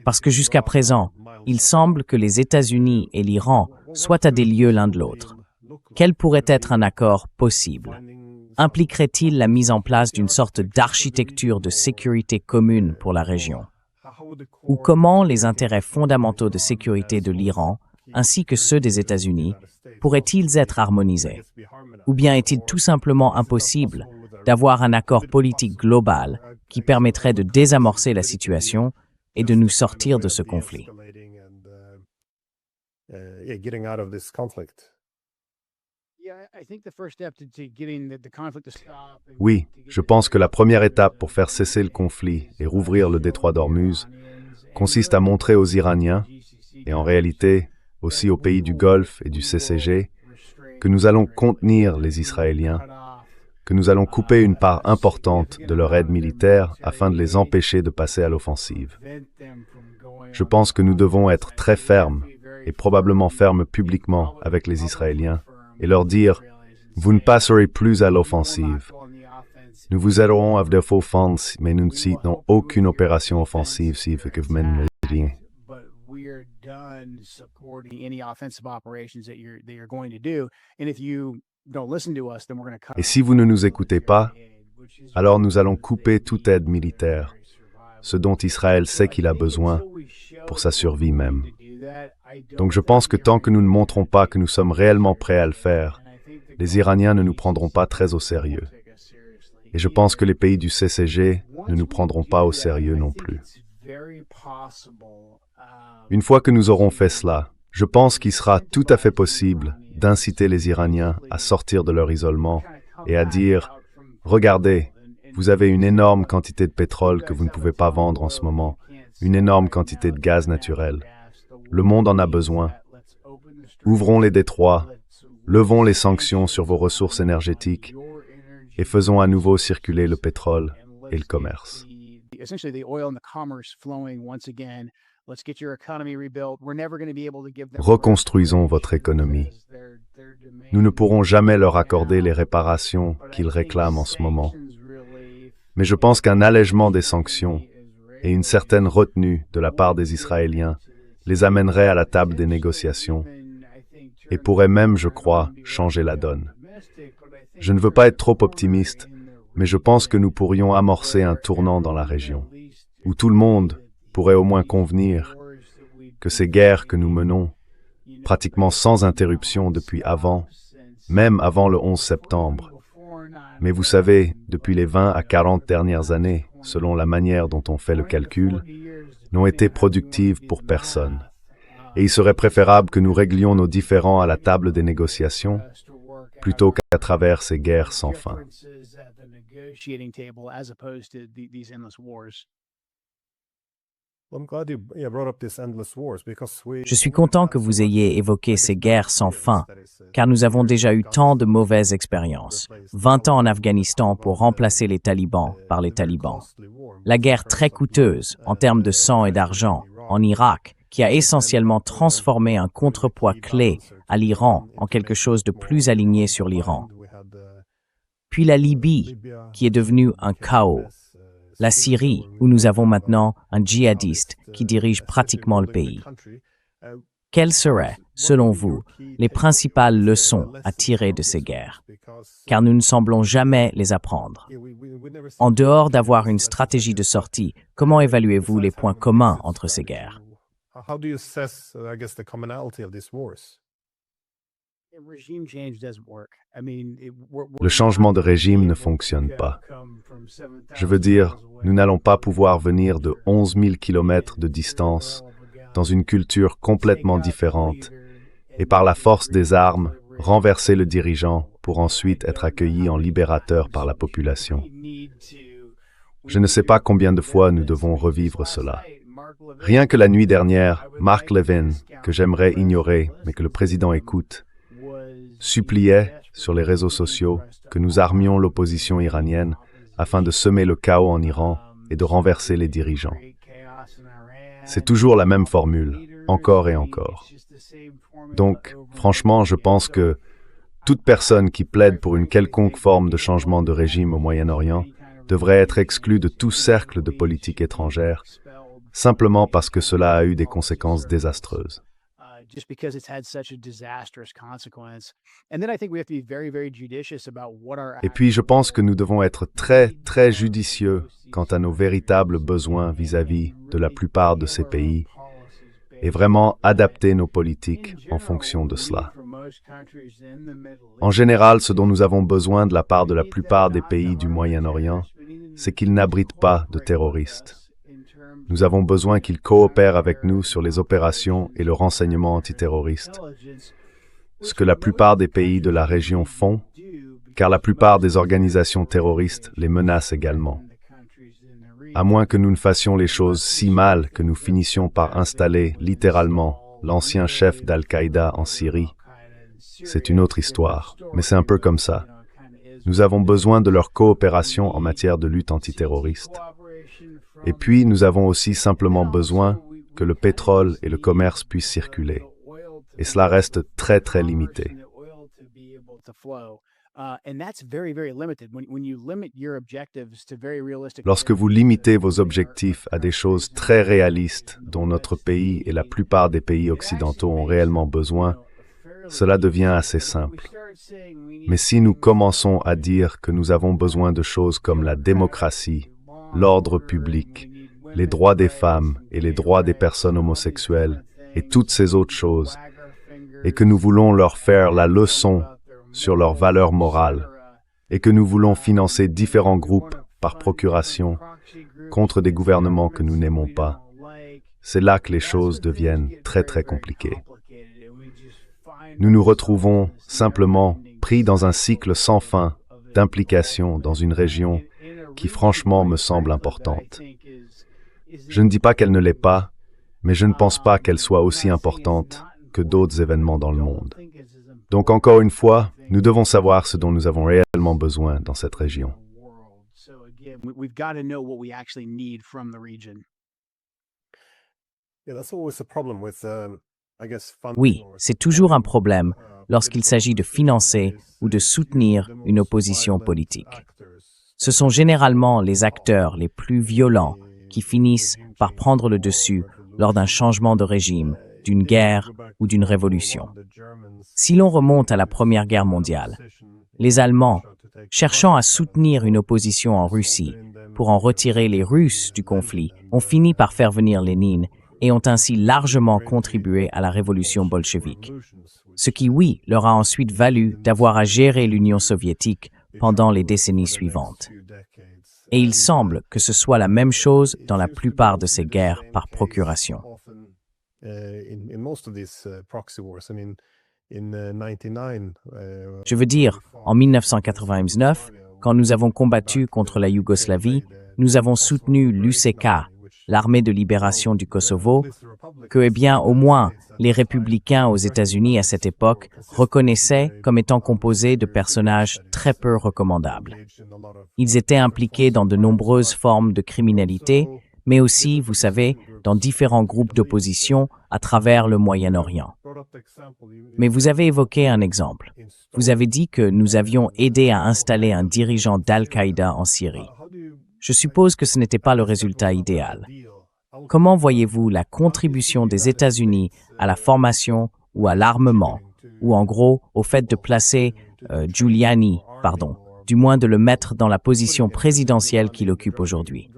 S1: Parce que jusqu'à présent, il semble que les États-Unis et l'Iran soient à des lieues l'un de l'autre. Quel pourrait être un accord possible? Impliquerait-il la mise en place d'une sorte d'architecture de sécurité commune pour la région? Ou comment les intérêts fondamentaux de sécurité de l'Iran, ainsi que ceux des États-Unis, pourraient-ils être harmonisés? Ou bien est-il tout simplement impossible d'avoir un accord politique global qui permettrait de désamorcer la situation et de nous sortir de ce conflit.
S2: Oui, je pense que la première étape pour faire cesser le conflit et rouvrir le détroit d'Ormuz consiste à montrer aux Iraniens, et en réalité aussi aux pays du Golfe et du CCG, que nous allons contenir les Israéliens, que nous allons couper une part importante de leur aide militaire afin de les empêcher de passer à l'offensive. Je pense que nous devons être très fermes, et probablement fermes publiquement avec les Israéliens, et leur dire « Vous ne passerez plus à l'offensive. Nous vous aiderons à défense, mais nous ne citons aucune opération offensive si vous mènez rien. » Et si vous ne nous écoutez pas, alors nous allons couper toute aide militaire, ce dont Israël sait qu'il a besoin pour sa survie même. Donc je pense que tant que nous ne montrons pas que nous sommes réellement prêts à le faire, les Iraniens ne nous prendront pas très au sérieux. Et je pense que les pays du CCG ne nous prendront pas au sérieux non plus. Une fois que nous aurons fait cela, je pense qu'il sera tout à fait possible d'inciter les Iraniens à sortir de leur isolement et à dire « Regardez, vous avez une énorme quantité de pétrole que vous ne pouvez pas vendre en ce moment, une énorme quantité de gaz naturel. Le monde en a besoin. Ouvrons les détroits, levons les sanctions sur vos ressources énergétiques et faisons à nouveau circuler le pétrole et le commerce. » Reconstruisons votre économie. Nous ne pourrons jamais leur accorder les réparations qu'ils réclament en ce moment. Mais je pense qu'un allègement des sanctions et une certaine retenue de la part des Israéliens les amènerait à la table des négociations et pourrait même, je crois, changer la donne. Je ne veux pas être trop optimiste, mais je pense que nous pourrions amorcer un tournant dans la région, où tout le monde pourrait au moins convenir que ces guerres que nous menons, pratiquement sans interruption depuis même avant le 11 septembre, mais vous savez, depuis les 20 à 40 dernières années, selon la manière dont on fait le calcul, n'ont été productives pour personne. Et il serait préférable que nous réglions nos différends à la table des négociations, plutôt qu'à travers ces guerres sans fin.
S1: Je suis content que vous ayez évoqué ces guerres sans fin, car nous avons déjà eu tant de mauvaises expériences. 20 ans en Afghanistan pour remplacer les talibans par les talibans. La guerre très coûteuse, en termes de sang et d'argent, en Irak, qui a essentiellement transformé un contrepoids clé à l'Iran en quelque chose de plus aligné sur l'Iran. Puis la Libye, qui est devenue un chaos. La Syrie, où nous avons maintenant un djihadiste qui dirige pratiquement le pays. Quelles seraient, selon vous, les principales leçons à tirer de ces guerres? Car nous ne semblons jamais les apprendre. En dehors d'avoir une stratégie de sortie, comment évaluez-vous les points communs entre ces guerres?
S2: Le changement de régime ne fonctionne pas. Je veux dire, nous n'allons pas pouvoir venir de 11 000 kilomètres de distance, dans une culture complètement différente, et par la force des armes, renverser le dirigeant pour ensuite être accueilli en libérateur par la population. Je ne sais pas combien de fois nous devons revivre cela. Rien que la nuit dernière, Mark Levin, que j'aimerais ignorer, mais que le président écoute, suppliait sur les réseaux sociaux que nous armions l'opposition iranienne afin de semer le chaos en Iran et de renverser les dirigeants. C'est toujours la même formule, encore et encore. Donc, franchement, je pense que toute personne qui plaide pour une quelconque forme de changement de régime au Moyen-Orient devrait être exclue de tout cercle de politique étrangère, simplement parce que cela a eu des conséquences désastreuses. Et puis, je pense que nous devons être très, très judicieux quant à nos véritables besoins vis-à-vis de la plupart de ces pays et vraiment adapter nos politiques en fonction de cela. En général, ce dont nous avons besoin de la part de la plupart des pays du Moyen-Orient, c'est qu'ils n'abritent pas de terroristes. Nous avons besoin qu'ils coopèrent avec nous sur les opérations et le renseignement antiterroriste, ce que la plupart des pays de la région font, car la plupart des organisations terroristes les menacent également. À moins que nous ne fassions les choses si mal que nous finissions par installer, littéralement, l'ancien chef d'Al-Qaïda en Syrie. C'est une autre histoire, mais c'est un peu comme ça. Nous avons besoin de leur coopération en matière de lutte antiterroriste. Et puis, nous avons aussi simplement besoin que le pétrole et le commerce puissent circuler. Et cela reste très, très limité. Lorsque vous limitez vos objectifs à des choses très réalistes dont notre pays et la plupart des pays occidentaux ont réellement besoin, cela devient assez simple. Mais si nous commençons à dire que nous avons besoin de choses comme la démocratie, l'ordre public, les droits des femmes et les droits des personnes homosexuelles, et toutes ces autres choses, et que nous voulons leur faire la leçon sur leurs valeurs morales, et que nous voulons financer différents groupes par procuration contre des gouvernements que nous n'aimons pas, c'est là que les choses deviennent très très compliquées. Nous nous retrouvons simplement pris dans un cycle sans fin d'implication dans une région qui franchement me semble importante. Je ne dis pas qu'elle ne l'est pas, mais je ne pense pas qu'elle soit aussi importante que d'autres événements dans le monde. Donc encore une fois, nous devons savoir ce dont nous avons réellement besoin dans cette région.
S1: Oui, c'est toujours un problème lorsqu'il s'agit de financer ou de soutenir une opposition politique. Ce sont généralement les acteurs les plus violents qui finissent par prendre le dessus lors d'un changement de régime, d'une guerre ou d'une révolution. Si l'on remonte à la Première Guerre mondiale, les Allemands, cherchant à soutenir une opposition en Russie pour en retirer les Russes du conflit, ont fini par faire venir Lénine et ont ainsi largement contribué à la révolution bolchevique. Ce qui, oui, leur a ensuite valu d'avoir à gérer l'Union soviétique pendant les décennies suivantes. Et il semble que ce soit la même chose dans la plupart de ces guerres par procuration. Je veux dire, en 1999, quand nous avons combattu contre la Yougoslavie, nous avons soutenu l'UÇK, l'armée de libération du Kosovo, que, eh bien, au moins, les républicains aux États-Unis à cette époque reconnaissaient comme étant composés de personnages très peu recommandables. Ils étaient impliqués dans de nombreuses formes de criminalité, mais aussi, vous savez, dans différents groupes d'opposition à travers le Moyen-Orient. Mais vous avez évoqué un exemple. Vous avez dit que nous avions aidé à installer un dirigeant d'Al-Qaïda en Syrie. Je suppose que ce n'était pas le résultat idéal. Comment voyez-vous la contribution des États-Unis à la formation ou à l'armement, ou en gros au fait de placer Giuliani, du moins de le mettre dans la position présidentielle qu'il occupe aujourd'hui?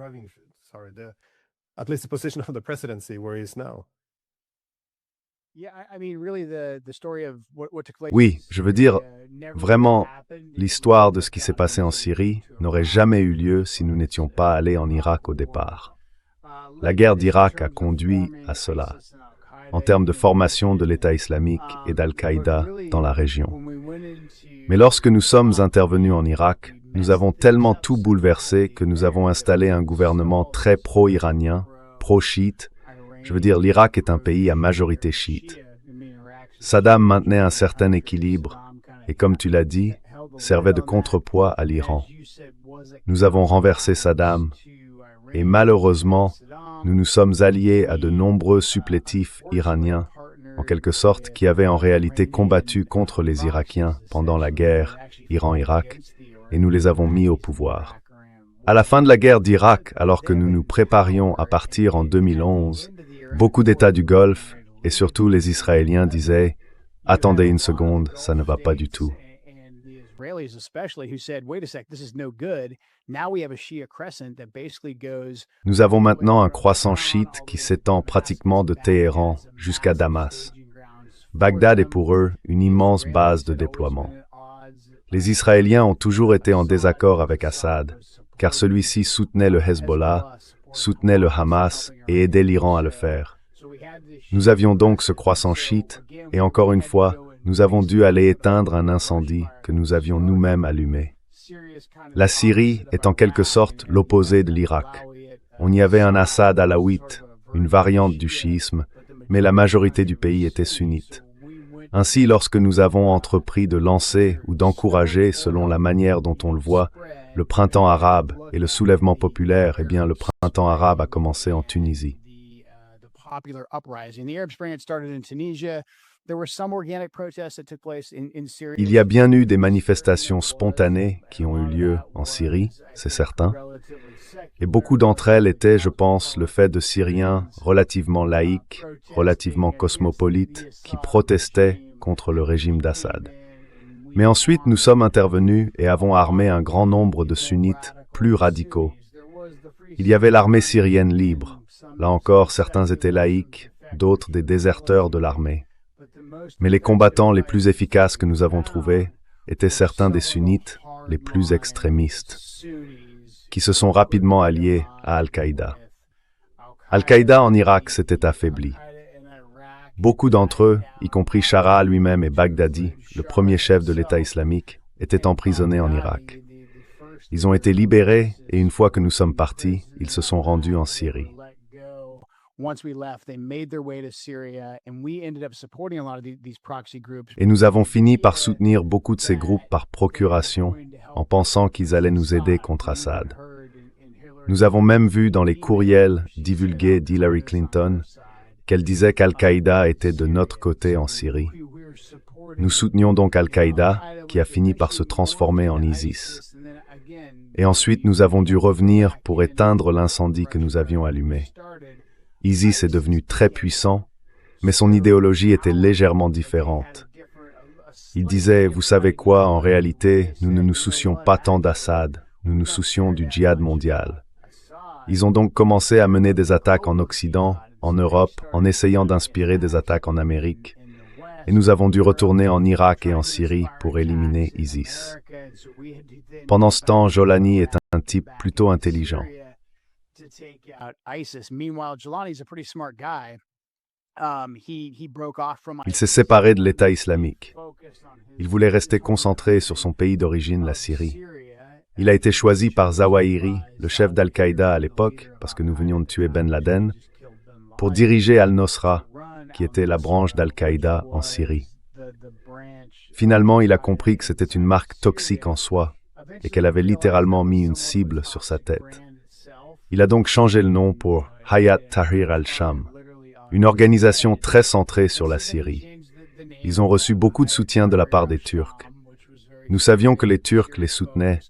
S2: Oui, je veux dire, vraiment, l'histoire de ce qui s'est passé en Syrie n'aurait jamais eu lieu si nous n'étions pas allés en Irak au départ. La guerre d'Irak a conduit à cela, en termes de formation de l'État islamique et d'Al-Qaïda dans la région. Mais lorsque nous sommes intervenus en Irak, nous avons tellement tout bouleversé que nous avons installé un gouvernement très pro-iranien, pro-chiite. Je veux dire, l'Irak est un pays à majorité chiite. Saddam maintenait un certain équilibre et, comme tu l'as dit, servait de contrepoids à l'Iran. Nous avons renversé Saddam et malheureusement, nous nous sommes alliés à de nombreux supplétifs iraniens, en quelque sorte, qui avaient en réalité combattu contre les Irakiens pendant la guerre Iran-Irak, et nous les avons mis au pouvoir. À la fin de la guerre d'Irak, alors que nous nous préparions à partir en 2011, beaucoup d'États du Golfe, et surtout les Israéliens, disaient « Attendez une seconde, ça ne va pas du tout ». Nous avons maintenant un croissant chiite qui s'étend pratiquement de Téhéran jusqu'à Damas. Bagdad est pour eux une immense base de déploiement. Les Israéliens ont toujours été en désaccord avec Assad, car celui-ci soutenait le Hezbollah soutenaient le Hamas et aidaient l'Iran à le faire. Nous avions donc ce croissant chiite, et encore une fois, nous avons dû aller éteindre un incendie que nous avions nous-mêmes allumé. La Syrie est en quelque sorte l'opposé de l'Irak. On y avait un Assad alaouite, une variante du chiisme, mais la majorité du pays était sunnite. Ainsi, lorsque nous avons entrepris de lancer ou d'encourager, selon la manière dont on le voit, le printemps arabe et le soulèvement populaire, eh bien le printemps arabe a commencé en Tunisie. Il y a bien eu des manifestations spontanées qui ont eu lieu en Syrie, c'est certain. Et beaucoup d'entre elles étaient, je pense, le fait de Syriens relativement laïcs, relativement cosmopolites, qui protestaient contre le régime d'Assad. Mais ensuite, nous sommes intervenus et avons armé un grand nombre de sunnites plus radicaux. Il y avait l'armée syrienne libre. Là encore, certains étaient laïcs, d'autres des déserteurs de l'armée. Mais les combattants les plus efficaces que nous avons trouvés étaient certains des sunnites les plus extrémistes, qui se sont rapidement alliés à Al-Qaïda. Al-Qaïda en Irak s'était affaibli. Beaucoup d'entre eux, y compris Shara lui-même et Baghdadi, le premier chef de l'État islamique, étaient emprisonnés en Irak. Ils ont été libérés et une fois que nous sommes partis, ils se sont rendus en Syrie. Et nous avons fini par soutenir beaucoup de ces groupes par procuration, en pensant qu'ils allaient nous aider contre Assad. Nous avons même vu dans les courriels divulgués d'Hillary Clinton qu'elle disait qu'Al-Qaïda était de notre côté en Syrie. Nous soutenions donc Al-Qaïda, qui a fini par se transformer en ISIS. Et ensuite, nous avons dû revenir pour éteindre l'incendie que nous avions allumé. ISIS est devenu très puissant, mais son idéologie était légèrement différente. Il disait, vous savez quoi, en réalité, nous ne nous soucions pas tant d'Assad, nous nous soucions du djihad mondial. Ils ont donc commencé à mener des attaques en Occident, en Europe, en essayant d'inspirer des attaques en Amérique. Et nous avons dû retourner en Irak et en Syrie pour éliminer ISIS. Pendant ce temps, Jolani est un type plutôt intelligent. Il s'est séparé de l'État islamique. Il voulait rester concentré sur son pays d'origine, la Syrie. Il a été choisi par Zawahiri, le chef d'Al-Qaïda à l'époque, parce que nous venions de tuer Ben Laden, pour diriger Al-Nosra, qui était la branche d'Al-Qaïda en Syrie. Finalement, il a compris que c'était une marque toxique en soi et qu'elle avait littéralement mis une cible sur sa tête. Il a donc changé le nom pour Hayat Tahrir al-Sham, une organisation très centrée sur la Syrie. Ils ont reçu beaucoup de soutien de la part des Turcs. Nous savions que les Turcs les soutenaient,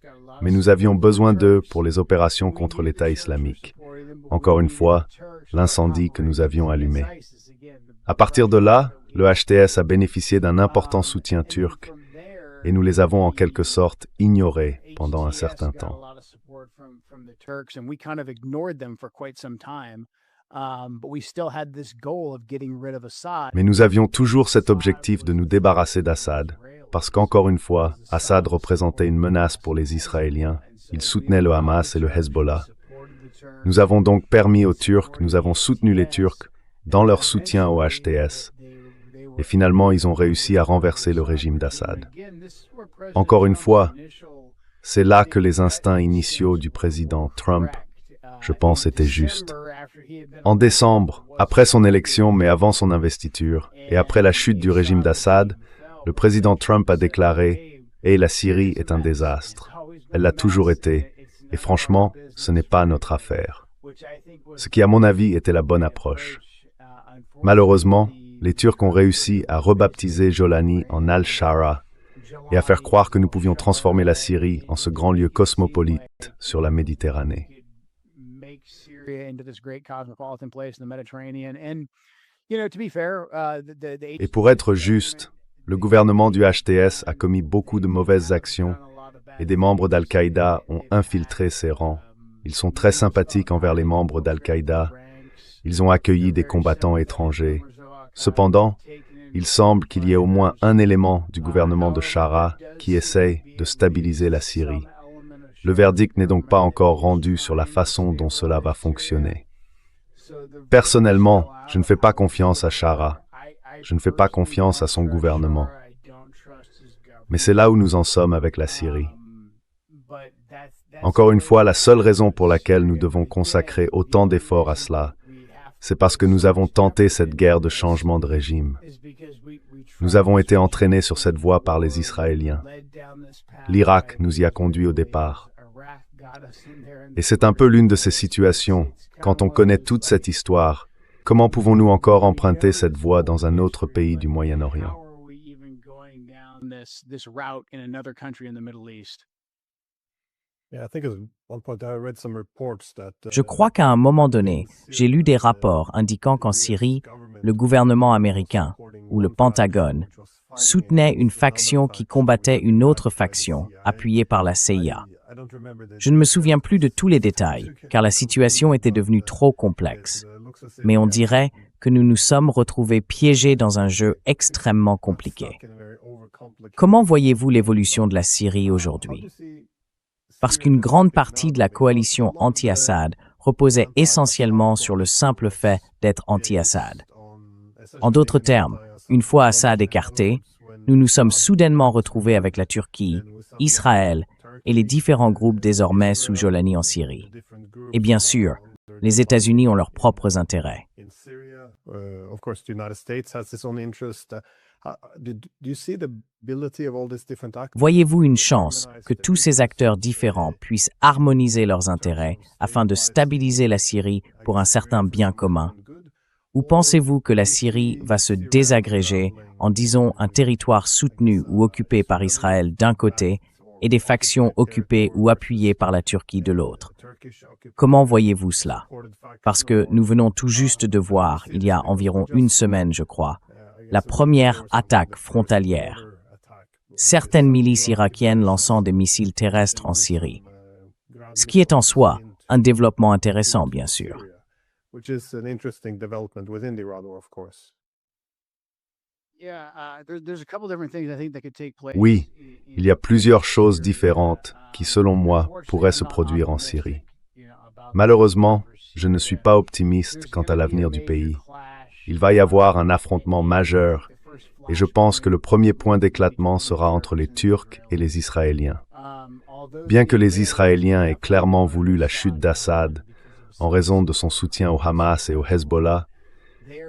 S2: mais nous avions besoin d'eux pour les opérations contre l'État islamique. Encore une fois, l'incendie que nous avions allumé. À partir de là, le HTS a bénéficié d'un important soutien turc et nous les avons en quelque sorte ignorés pendant un certain temps. Mais nous avions toujours cet objectif de nous débarrasser d'Assad, parce qu'encore une fois, Assad représentait une menace pour les Israéliens, il soutenait le Hamas et le Hezbollah. Nous avons donc permis aux Turcs, nous avons soutenu les Turcs dans leur soutien au HTS. Et finalement, ils ont réussi à renverser le régime d'Assad. Encore une fois, c'est là que les instincts initiaux du président Trump, je pense, étaient justes. En décembre, après son élection mais avant son investiture, et après la chute du régime d'Assad, le président Trump a déclaré « Et la Syrie est un désastre. Elle l'a toujours été, et franchement, ce n'est pas notre affaire. » Ce qui, à mon avis, était la bonne approche. Malheureusement, les Turcs ont réussi à rebaptiser Jolani en Al-Shara et à faire croire que nous pouvions transformer la Syrie en ce grand lieu cosmopolite sur la Méditerranée. Et pour être juste, le gouvernement du HTS a commis beaucoup de mauvaises actions et des membres d'Al-Qaïda ont infiltré ses rangs. Ils sont très sympathiques envers les membres d'Al-Qaïda. Ils ont accueilli des combattants étrangers. Cependant, il semble qu'il y ait au moins un élément du gouvernement de Shara qui essaye de stabiliser la Syrie. Le verdict n'est donc pas encore rendu sur la façon dont cela va fonctionner. Personnellement, je ne fais pas confiance à Shara. Je ne fais pas confiance à son gouvernement. Mais c'est là où nous en sommes avec la Syrie. Encore une fois, la seule raison pour laquelle nous devons consacrer autant d'efforts à cela, c'est parce que nous avons tenté cette guerre de changement de régime. Nous avons été entraînés sur cette voie par les Israéliens. L'Irak nous y a conduits au départ. Et c'est un peu l'une de ces situations, quand on connaît toute cette histoire, comment pouvons-nous encore emprunter cette voie dans un autre pays du Moyen-Orient?
S1: Je crois qu'à un moment donné, j'ai lu des rapports indiquant qu'en Syrie, le gouvernement américain, ou le Pentagone, soutenait une faction qui combattait une autre faction, appuyée par la CIA. Je ne me souviens plus de tous les détails, car la situation était devenue trop complexe. Mais on dirait que nous nous sommes retrouvés piégés dans un jeu extrêmement compliqué. Comment voyez-vous l'évolution de la Syrie aujourd'hui? Parce qu'une grande partie de la coalition anti-Assad reposait essentiellement sur le simple fait d'être anti-Assad. En d'autres termes, une fois Assad écarté, nous nous sommes soudainement retrouvés avec la Turquie, Israël et les différents groupes désormais sous Jolani en Syrie. Et bien sûr, les États-Unis ont leurs propres intérêts. Voyez-vous une chance que tous ces acteurs différents puissent harmoniser leurs intérêts afin de stabiliser la Syrie pour un certain bien commun? Ou pensez-vous que la Syrie va se désagréger en, disons, un territoire soutenu ou occupé par Israël d'un côté et des factions occupées ou appuyées par la Turquie de l'autre? Comment voyez-vous cela? Parce que nous venons tout juste de voir, il y a environ une semaine, je crois, la première attaque frontalière. Certaines milices irakiennes lançant des missiles terrestres en Syrie. Ce qui est en soi un développement intéressant, bien sûr.
S2: Oui, il y a plusieurs choses différentes qui, selon moi, pourraient se produire en Syrie. Malheureusement, je ne suis pas optimiste quant à l'avenir du pays. Il va y avoir un affrontement majeur et je pense que le premier point d'éclatement sera entre les Turcs et les Israéliens. Bien que les Israéliens aient clairement voulu la chute d'Assad en raison de son soutien au Hamas et au Hezbollah,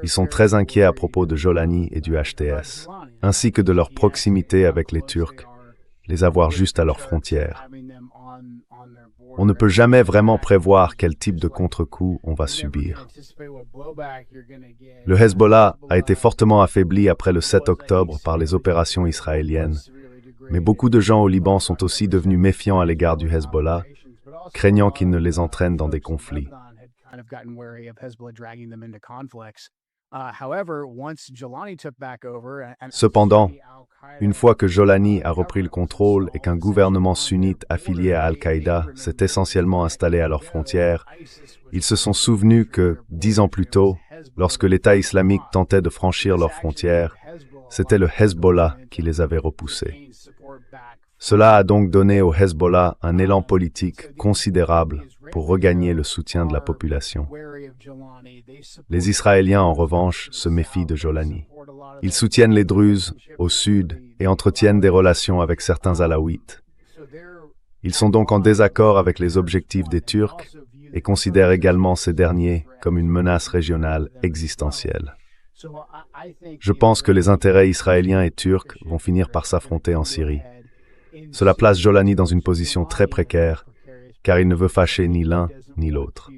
S2: ils sont très inquiets à propos de Jolani et du HTS, ainsi que de leur proximité avec les Turcs, les avoir juste à leurs frontières. On ne peut jamais vraiment prévoir quel type de contre-coup on va subir. Le Hezbollah a été fortement affaibli après le 7 octobre par les opérations israéliennes, mais beaucoup de gens au Liban sont aussi devenus méfiants à l'égard du Hezbollah, craignant qu'il ne les entraîne dans des conflits. Cependant, une fois que Jolani a repris le contrôle et qu'un gouvernement sunnite affilié à Al-Qaïda s'est essentiellement installé à leurs frontières, ils se sont souvenus que, 10 ans plus tôt, lorsque l'État islamique tentait de franchir leurs frontières, c'était le Hezbollah qui les avait repoussés. Cela a donc donné au Hezbollah un élan politique considérable pour regagner le soutien de la population. Les Israéliens, en revanche, se méfient de Jolani. Ils soutiennent les Druzes au sud et entretiennent des relations avec certains Alaouites. Ils sont donc en désaccord avec les objectifs des Turcs et considèrent également ces derniers comme une menace régionale existentielle. Je pense que les intérêts israéliens et turcs vont finir par s'affronter en Syrie. Cela place Jolani dans une position très précaire, car il ne veut fâcher ni l'un ni l'autre.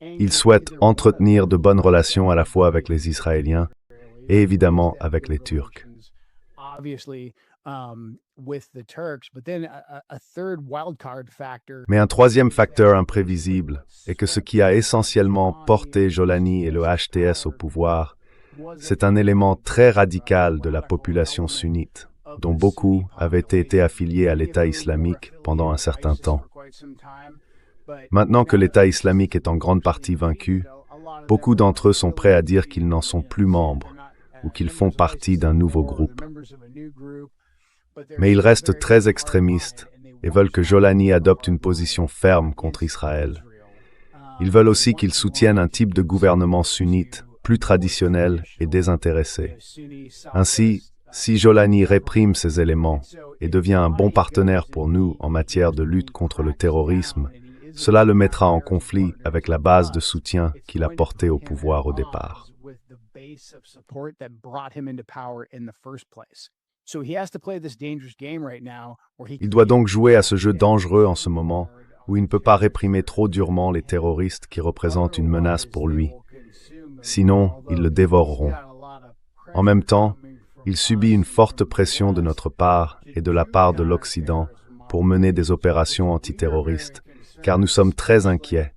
S2: Il souhaite entretenir de bonnes relations à la fois avec les Israéliens et évidemment avec les Turcs. Mais un troisième facteur imprévisible est que ce qui a essentiellement porté Jolani et le HTS au pouvoir, c'est un élément très radical de la population sunnite, dont beaucoup avaient été affiliés à l'État islamique pendant un certain temps. Maintenant que l'État islamique est en grande partie vaincu, beaucoup d'entre eux sont prêts à dire qu'ils n'en sont plus membres ou qu'ils font partie d'un nouveau groupe. Mais ils restent très extrémistes et veulent que Jolani adopte une position ferme contre Israël. Ils veulent aussi qu'il soutienne un type de gouvernement sunnite, plus traditionnel et désintéressé. Ainsi, si Jolani réprime ces éléments et devient un bon partenaire pour nous en matière de lutte contre le terrorisme, cela le mettra en conflit avec la base de soutien qu'il a portée au pouvoir au départ. Il doit donc jouer à ce jeu dangereux en ce moment, où il ne peut pas réprimer trop durement les terroristes qui représentent une menace pour lui. Sinon, ils le dévoreront. En même temps, il subit une forte pression de notre part et de la part de l'Occident pour mener des opérations antiterroristes, car nous sommes très inquiets,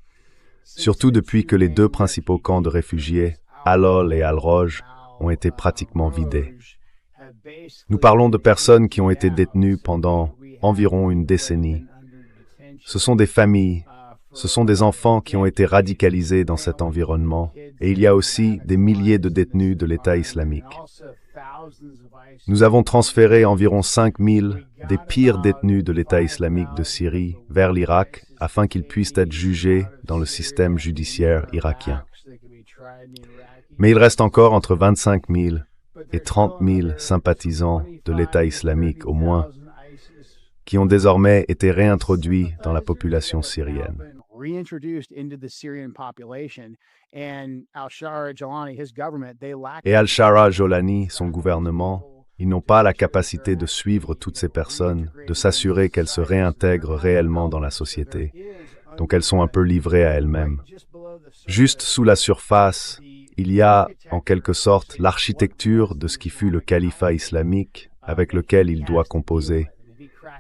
S2: surtout depuis que les deux principaux camps de réfugiés, Al-Hol et Al-Roj, ont été pratiquement vidés. Nous parlons de personnes qui ont été détenues pendant environ une décennie. Ce sont des familles, ce sont des enfants qui ont été radicalisés dans cet environnement, et il y a aussi des milliers de détenus de l'État islamique. Nous avons transféré environ 5000 des pires détenus de l'État islamique de Syrie vers l'Irak afin qu'ils puissent être jugés dans le système judiciaire irakien. Mais il reste encore entre 25 000 et 30 000 sympathisants de l'État islamique au moins, qui ont désormais été réintroduits dans la population syrienne. Et Al-Shara Jolani, son gouvernement, ils n'ont pas la capacité de suivre toutes ces personnes, de s'assurer qu'elles se réintègrent réellement dans la société. Donc elles sont un peu livrées à elles-mêmes. Juste sous la surface, il y a, en quelque sorte, l'architecture de ce qui fut le califat islamique avec lequel il doit composer.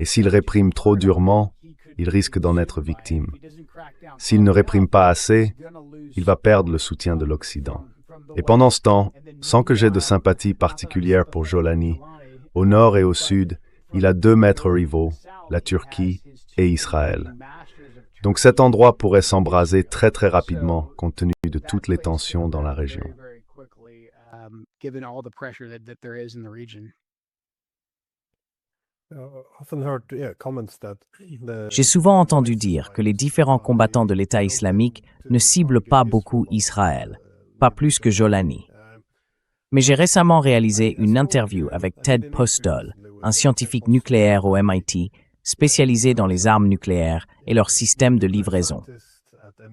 S2: Et s'il réprime trop durement, il risque d'en être victime. S'il ne réprime pas assez, il va perdre le soutien de l'Occident. Et pendant ce temps, sans que j'aie de sympathie particulière pour Jolani, au nord et au sud, il a deux maîtres rivaux, la Turquie et Israël. Donc cet endroit pourrait s'embraser très très rapidement compte tenu de toutes les tensions dans la région.
S1: J'ai souvent entendu dire que les différents combattants de l'État islamique ne ciblent pas beaucoup Israël, pas plus que Jolani. Mais j'ai récemment réalisé une interview avec Ted Postol, un scientifique nucléaire au MIT, spécialisé dans les armes nucléaires et leur système de livraison.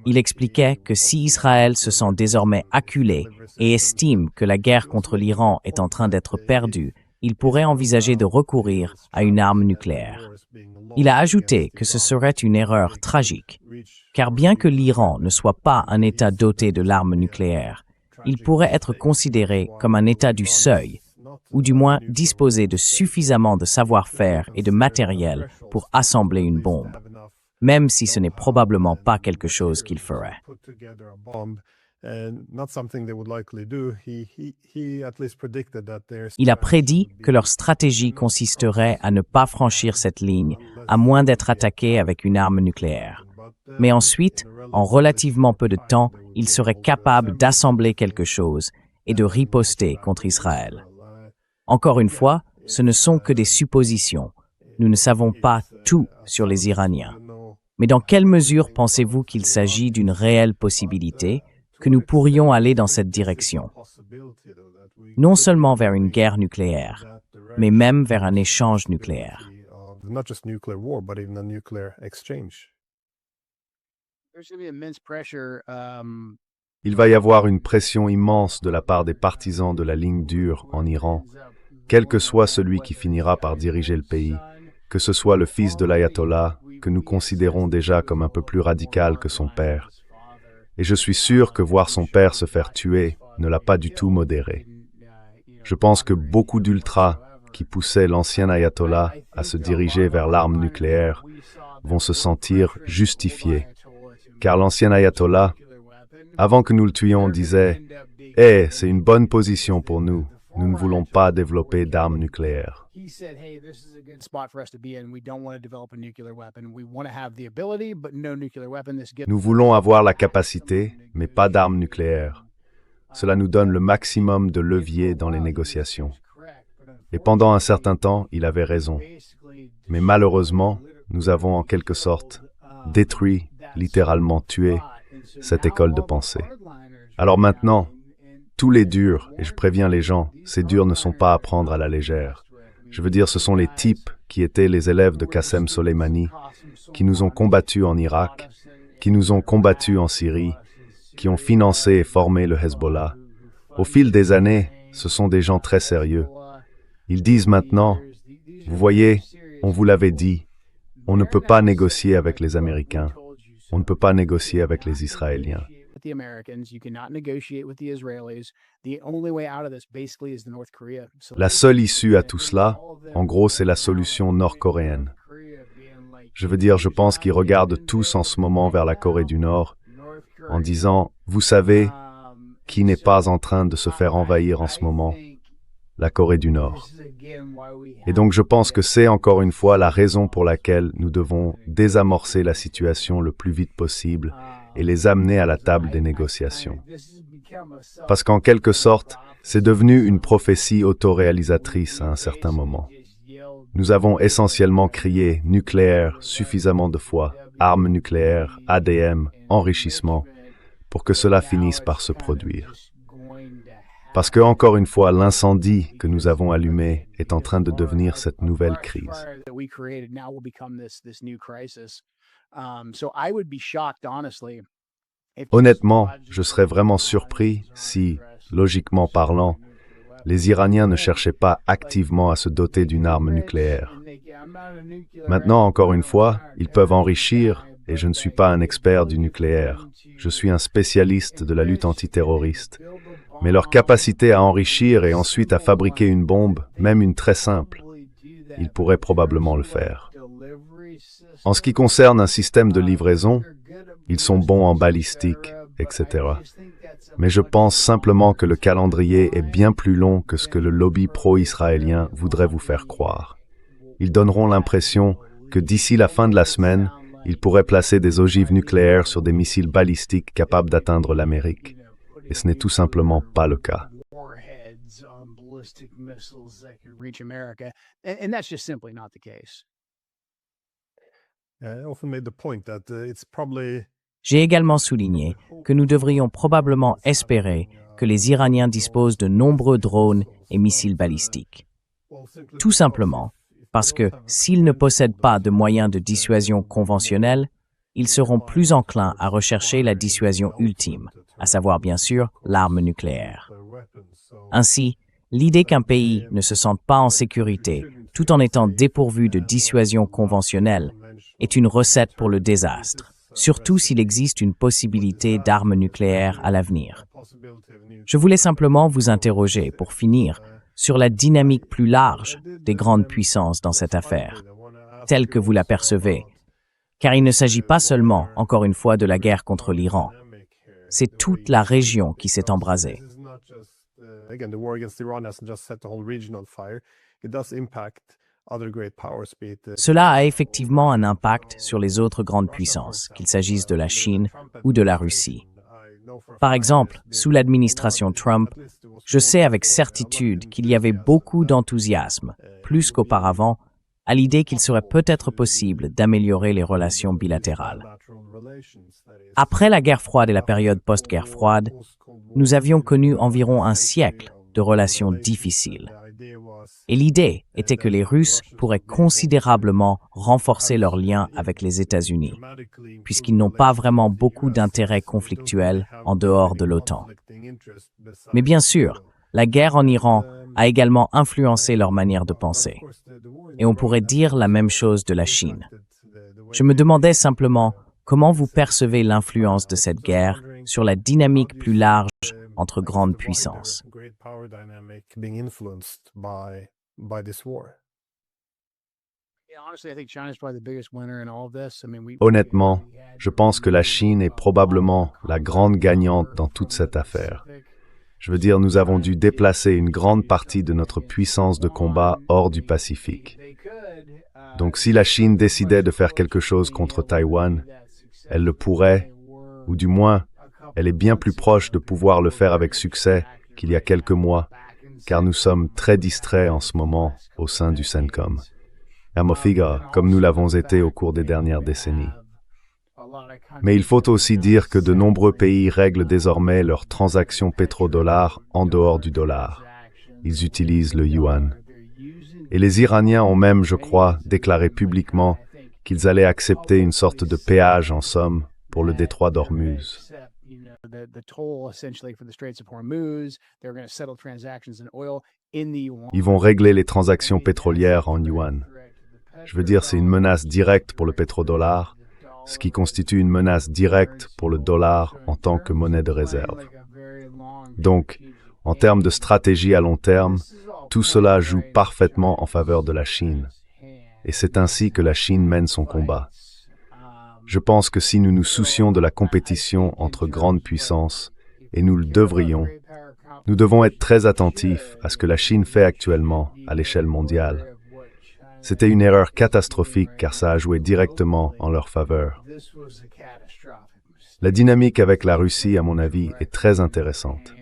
S1: Il expliquait que si Israël se sent désormais acculé et estime que la guerre contre l'Iran est en train d'être perdue, il pourrait envisager de recourir à une arme nucléaire. Il a ajouté que ce serait une erreur tragique, car bien que l'Iran ne soit pas un État doté de l'arme nucléaire, il pourrait être considéré comme un État du seuil, ou du moins disposer de suffisamment de savoir-faire et de matériel pour assembler une bombe, même si ce n'est probablement pas quelque chose qu'il ferait. Il a prédit que leur stratégie consisterait à ne pas franchir cette ligne, à moins d'être attaqué avec une arme nucléaire. Mais ensuite, en relativement peu de temps, il serait capable d'assembler quelque chose et de riposter contre Israël. Encore une fois, ce ne sont que des suppositions. Nous ne savons pas tout sur les Iraniens. Mais dans quelle mesure pensez-vous qu'il s'agit d'une réelle possibilité que nous pourrions aller dans cette direction? Non seulement vers une guerre nucléaire, mais même vers un échange nucléaire.
S2: Il va y avoir une pression immense de la part des partisans de la ligne dure en Iran, quel que soit celui qui finira par diriger le pays, que ce soit le fils de l'ayatollah, que nous considérons déjà comme un peu plus radical que son père. Et je suis sûr que voir son père se faire tuer ne l'a pas du tout modéré. Je pense que beaucoup d'ultras qui poussaient l'ancien ayatollah à se diriger vers l'arme nucléaire vont se sentir justifiés, car l'ancien ayatollah, avant que nous le tuions, disait « Eh, c'est une bonne position pour nous, nous ne voulons pas développer d'armes nucléaires. » Nous voulons avoir la capacité, mais pas d'armes nucléaires. Cela nous donne le maximum de levier dans les négociations. Et pendant un certain temps, il avait raison. Mais malheureusement, nous avons en quelque sorte détruit, littéralement tué, cette école de pensée. Alors maintenant, tous les durs, et je préviens les gens, ces durs ne sont pas à prendre à la légère. Je veux dire, ce sont les types qui étaient les élèves de Qassem Soleimani, qui nous ont combattus en Irak, qui nous ont combattus en Syrie, qui ont financé et formé le Hezbollah. Au fil des années, ce sont des gens très sérieux. Ils disent maintenant, vous voyez, on vous l'avait dit, on ne peut pas négocier avec les Américains, on ne peut pas négocier avec les Israéliens. La seule issue à tout cela, en gros, c'est la solution nord-coréenne. Je veux dire, je pense qu'ils regardent tous en ce moment vers la Corée du Nord, en disant, vous savez, qui n'est pas en train de se faire envahir en ce moment? La Corée du Nord. Et donc je pense que c'est encore une fois la raison pour laquelle nous devons désamorcer la situation le plus vite possible et les amener à la table des négociations. Parce qu'en quelque sorte, c'est devenu une prophétie autoréalisatrice à un certain moment. Nous avons essentiellement crié nucléaire suffisamment de fois, armes nucléaires, ADM, enrichissement, pour que cela finisse par se produire. Parce que, encore une fois, l'incendie que nous avons allumé est en train de devenir cette nouvelle crise. Honnêtement, je serais vraiment surpris si, logiquement parlant, les Iraniens ne cherchaient pas activement à se doter d'une arme nucléaire. Maintenant, encore une fois, ils peuvent enrichir, et je ne suis pas un expert du nucléaire. Je suis un spécialiste de la lutte antiterroriste. Mais leur capacité à enrichir et ensuite à fabriquer une bombe, même une très simple, ils pourraient probablement le faire. En ce qui concerne un système de livraison, ils sont bons en balistique, etc. Mais je pense simplement que le calendrier est bien plus long que ce que le lobby pro-israélien voudrait vous faire croire. Ils donneront l'impression que d'ici la fin de la semaine, ils pourraient placer des ogives nucléaires sur des missiles balistiques capables d'atteindre l'Amérique. Et ce n'est tout simplement pas le cas.
S1: J'ai également souligné que nous devrions probablement espérer que les Iraniens disposent de nombreux drones et missiles balistiques. Tout simplement parce que s'ils ne possèdent pas de moyens de dissuasion conventionnels, ils seront plus enclins à rechercher la dissuasion ultime, à savoir bien sûr l'arme nucléaire. Ainsi, l'idée qu'un pays ne se sente pas en sécurité tout en étant dépourvu de dissuasion conventionnelle est une recette pour le désastre, surtout s'il existe une possibilité d'armes nucléaires à l'avenir. Je voulais simplement vous interroger, pour finir, sur la dynamique plus large des grandes puissances dans cette affaire, telle que vous la percevez, car il ne s'agit pas seulement, encore une fois, de la guerre contre l'Iran. C'est toute la région qui s'est embrasée. Cela a effectivement un impact sur les autres grandes puissances, qu'il s'agisse de la Chine ou de la Russie. Par exemple, sous l'administration Trump, je sais avec certitude qu'il y avait beaucoup d'enthousiasme, plus qu'auparavant, à l'idée qu'il serait peut-être possible d'améliorer les relations bilatérales. Après la guerre froide et la période post-guerre froide, nous avions connu environ un siècle de relations difficiles. Et l'idée était que les Russes pourraient considérablement renforcer leurs liens avec les États-Unis, puisqu'ils n'ont pas vraiment beaucoup d'intérêts conflictuels en dehors de l'OTAN. Mais bien sûr, la guerre en Iran a également influencé leur manière de penser. Et on pourrait dire la même chose de la Chine. Je me demandais simplement comment vous percevez l'influence de cette guerre sur la dynamique plus large entre grandes puissances.
S2: Honnêtement, je pense que la Chine est probablement la grande gagnante dans toute cette affaire. Je veux dire, nous avons dû déplacer une grande partie de notre puissance de combat hors du Pacifique. Donc si la Chine décidait de faire quelque chose contre Taïwan, elle le pourrait, ou du moins, elle est bien plus proche de pouvoir le faire avec succès qu'il y a quelques mois, car nous sommes très distraits en ce moment au sein du CENTCOM. hermophiga, comme nous l'avons été au cours des dernières décennies. Mais il faut aussi dire que de nombreux pays règlent désormais leurs transactions pétrodollars en dehors du dollar. Ils utilisent le yuan. Et les Iraniens ont même, je crois, déclaré publiquement qu'ils allaient accepter une sorte de péage en somme pour le détroit d'Ormuz. Ils vont régler les transactions pétrolières en yuan. Je veux dire, c'est une menace directe pour le pétrodollar, ce qui constitue une menace directe pour le dollar en tant que monnaie de réserve. Donc, en termes de stratégie à long terme, tout cela joue parfaitement en faveur de la Chine. Et c'est ainsi que la Chine mène son combat. Je pense que si nous nous soucions de la compétition entre grandes puissances, et nous le devrions, nous devons être très attentifs à ce que la Chine fait actuellement à l'échelle mondiale. C'était une erreur catastrophique car ça a joué directement en leur faveur. La dynamique avec la Russie, à mon avis, est très intéressante.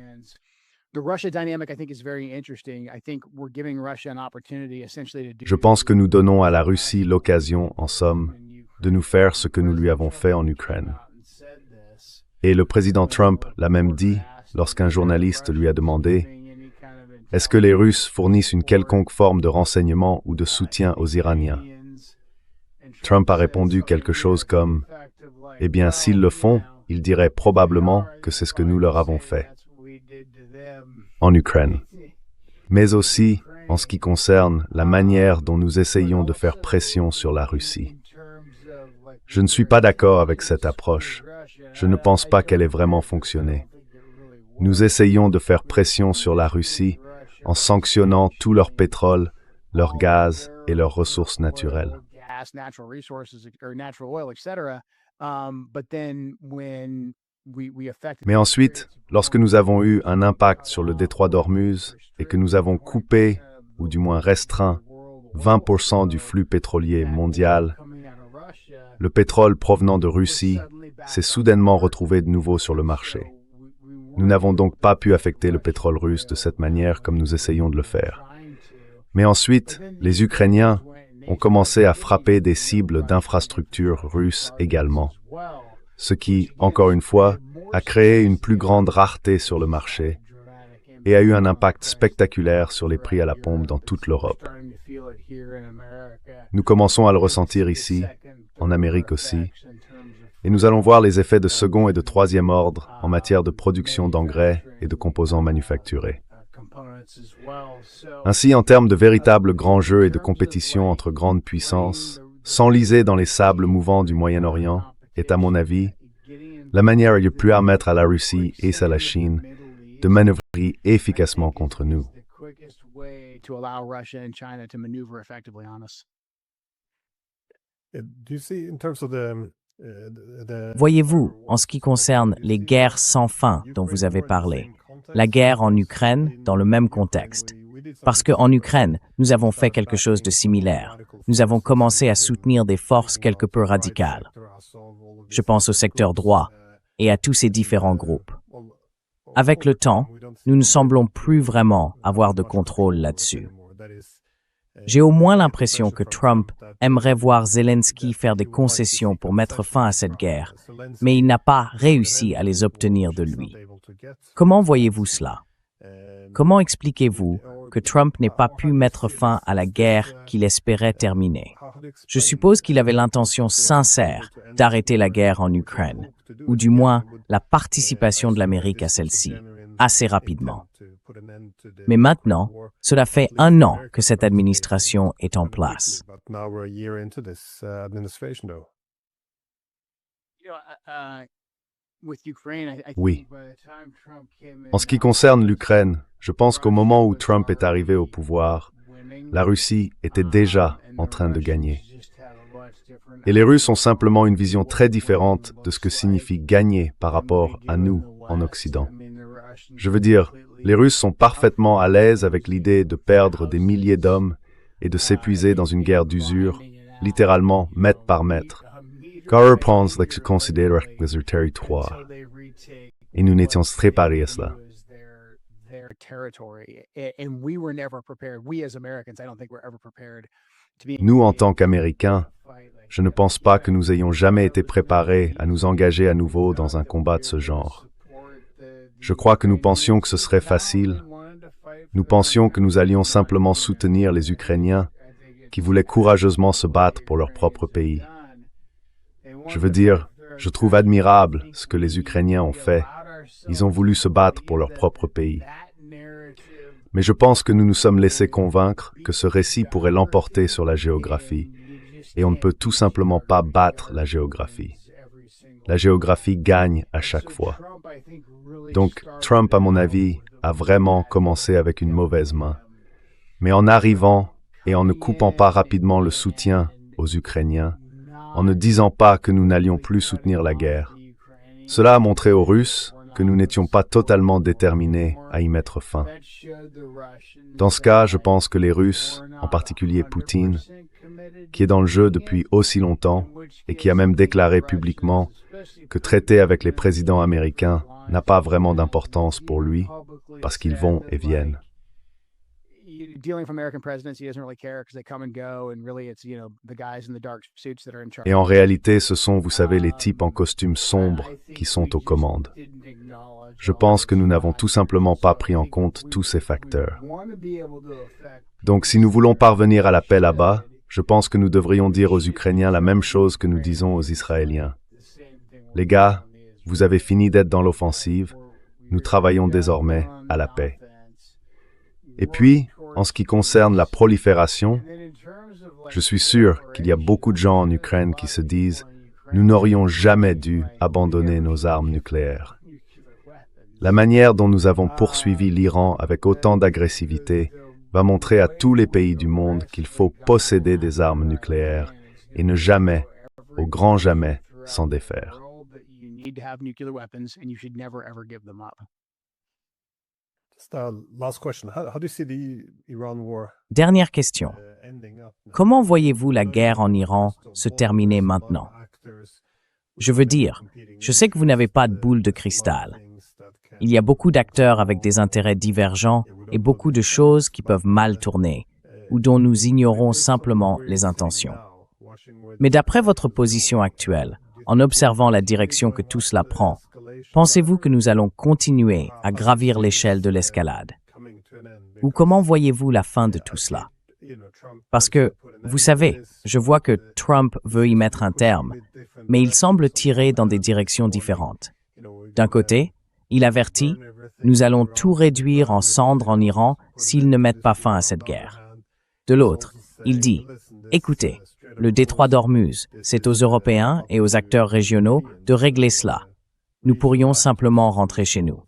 S2: Je pense que nous donnons à la Russie l'occasion, en somme, de nous faire ce que nous lui avons fait en Ukraine. Et le président Trump l'a même dit lorsqu'un journaliste lui a demandé « Est-ce que les Russes fournissent une quelconque forme de renseignement ou de soutien aux Iraniens ?» Trump a répondu quelque chose comme « Eh bien, s'ils le font, ils diraient probablement que c'est ce que nous leur avons fait. » En Ukraine. Mais aussi en ce qui concerne la manière dont nous essayons de faire pression sur la Russie. Je ne suis pas d'accord avec cette approche. Je ne pense pas qu'elle ait vraiment fonctionné. Nous essayons de faire pression sur la Russie en sanctionnant tout leur pétrole, leur gaz et leurs ressources naturelles. Mais ensuite, lorsque nous avons eu un impact sur le détroit d'Ormuz et que nous avons coupé, ou du moins restreint, 20% du flux pétrolier mondial, le pétrole provenant de Russie s'est soudainement retrouvé de nouveau sur le marché. Nous n'avons donc pas pu affecter le pétrole russe de cette manière comme nous essayons de le faire. Mais ensuite, les Ukrainiens ont commencé à frapper des cibles d'infrastructures russes également, ce qui, encore une fois, a créé une plus grande rareté sur le marché et a eu un impact spectaculaire sur les prix à la pompe dans toute l'Europe. Nous commençons à le ressentir ici, en Amérique aussi, et nous allons voir les effets de second et de troisième ordre en matière de production d'engrais et de composants manufacturés. Ainsi, en termes de véritables grands jeux et de compétition entre grandes puissances, s'enliser dans les sables mouvants du Moyen-Orient est, à mon avis, la manière la plus à mettre à la Russie et à la Chine de manœuvrer efficacement contre nous.
S1: Voyez-vous, en ce qui concerne les guerres sans fin dont vous avez parlé, la guerre en Ukraine dans le même contexte. Parce qu'en Ukraine, nous avons fait quelque chose de similaire. Nous avons commencé à soutenir des forces quelque peu radicales. Je pense au secteur droit et à tous ces différents groupes. Avec le temps, nous ne semblons plus vraiment avoir de contrôle là-dessus. J'ai au moins l'impression que Trump aimerait voir Zelensky faire des concessions pour mettre fin à cette guerre, mais il n'a pas réussi à les obtenir de lui. Comment voyez-vous cela? Comment expliquez-vous que Trump n'ait pas pu mettre fin à la guerre qu'il espérait terminer? Je suppose qu'il avait l'intention sincère d'arrêter la guerre en Ukraine, ou du moins la participation de l'Amérique à celle-ci, assez rapidement. Mais maintenant, cela fait 1 an que cette administration est en place.
S2: Oui. En ce qui concerne l'Ukraine, je pense qu'au moment où Trump est arrivé au pouvoir, la Russie était déjà en train de gagner. Et les Russes ont simplement une vision très différente de ce que signifie gagner par rapport à nous en Occident. Je veux dire, les Russes sont parfaitement à l'aise avec l'idée de perdre des milliers d'hommes et de s'épuiser dans une guerre d'usure, littéralement mètre par mètre. Correspondent like se considérer leur territoire. Et nous n'étions préparés à cela. Nous, en tant qu'Américains, je ne pense pas que nous ayons jamais été préparés à nous engager à nouveau dans un combat de ce genre. Je crois que nous pensions que ce serait facile. Nous pensions que nous allions simplement soutenir les Ukrainiens qui voulaient courageusement se battre pour leur propre pays. Je veux dire, je trouve admirable ce que les Ukrainiens ont fait. Ils ont voulu se battre pour leur propre pays. Mais je pense que nous nous sommes laissés convaincre que ce récit pourrait l'emporter sur la géographie. Et on ne peut tout simplement pas battre la géographie. La géographie gagne à chaque fois. Donc, Trump, à mon avis, a vraiment commencé avec une mauvaise main. Mais en arrivant et en ne coupant pas rapidement le soutien aux Ukrainiens, en ne disant pas que nous n'allions plus soutenir la guerre, cela a montré aux Russes que nous n'étions pas totalement déterminés à y mettre fin. Dans ce cas, je pense que les Russes, en particulier Poutine, qui est dans le jeu depuis aussi longtemps et qui a même déclaré publiquement que traiter avec les présidents américains n'a pas vraiment d'importance pour lui, parce qu'ils vont et viennent. Et en réalité, ce sont, vous savez, les types en costume sombre qui sont aux commandes. Je pense que nous n'avons tout simplement pas pris en compte tous ces facteurs. Donc, si nous voulons parvenir à la paix là-bas, je pense que nous devrions dire aux Ukrainiens la même chose que nous disons aux Israéliens. Les gars, vous avez fini d'être dans l'offensive, nous travaillons désormais à la paix. Et puis, en ce qui concerne la prolifération, je suis sûr qu'il y a beaucoup de gens en Ukraine qui se disent « Nous n'aurions jamais dû abandonner nos armes nucléaires ». La manière dont nous avons poursuivi l'Iran avec autant d'agressivité va montrer à tous les pays du monde qu'il faut posséder des armes nucléaires et ne jamais, au grand jamais, s'en défaire.
S1: Dernière question. Comment voyez-vous la guerre en Iran se terminer maintenant? Je veux dire, je sais que vous n'avez pas de boule de cristal. Il y a beaucoup d'acteurs avec des intérêts divergents et beaucoup de choses qui peuvent mal tourner ou dont nous ignorons simplement les intentions. Mais d'après votre position actuelle, en observant la direction que tout cela prend, pensez-vous que nous allons continuer à gravir l'échelle de l'escalade? Ou comment voyez-vous la fin de tout cela? Parce que, vous savez, je vois que Trump veut y mettre un terme, mais il semble tirer dans des directions différentes. D'un côté, il avertit « Nous allons tout réduire en cendres en Iran s'ils ne mettent pas fin à cette guerre ». De l'autre, il dit « Écoutez, le détroit d'Ormuz, c'est aux Européens et aux acteurs régionaux de régler cela. Nous pourrions simplement rentrer chez nous. »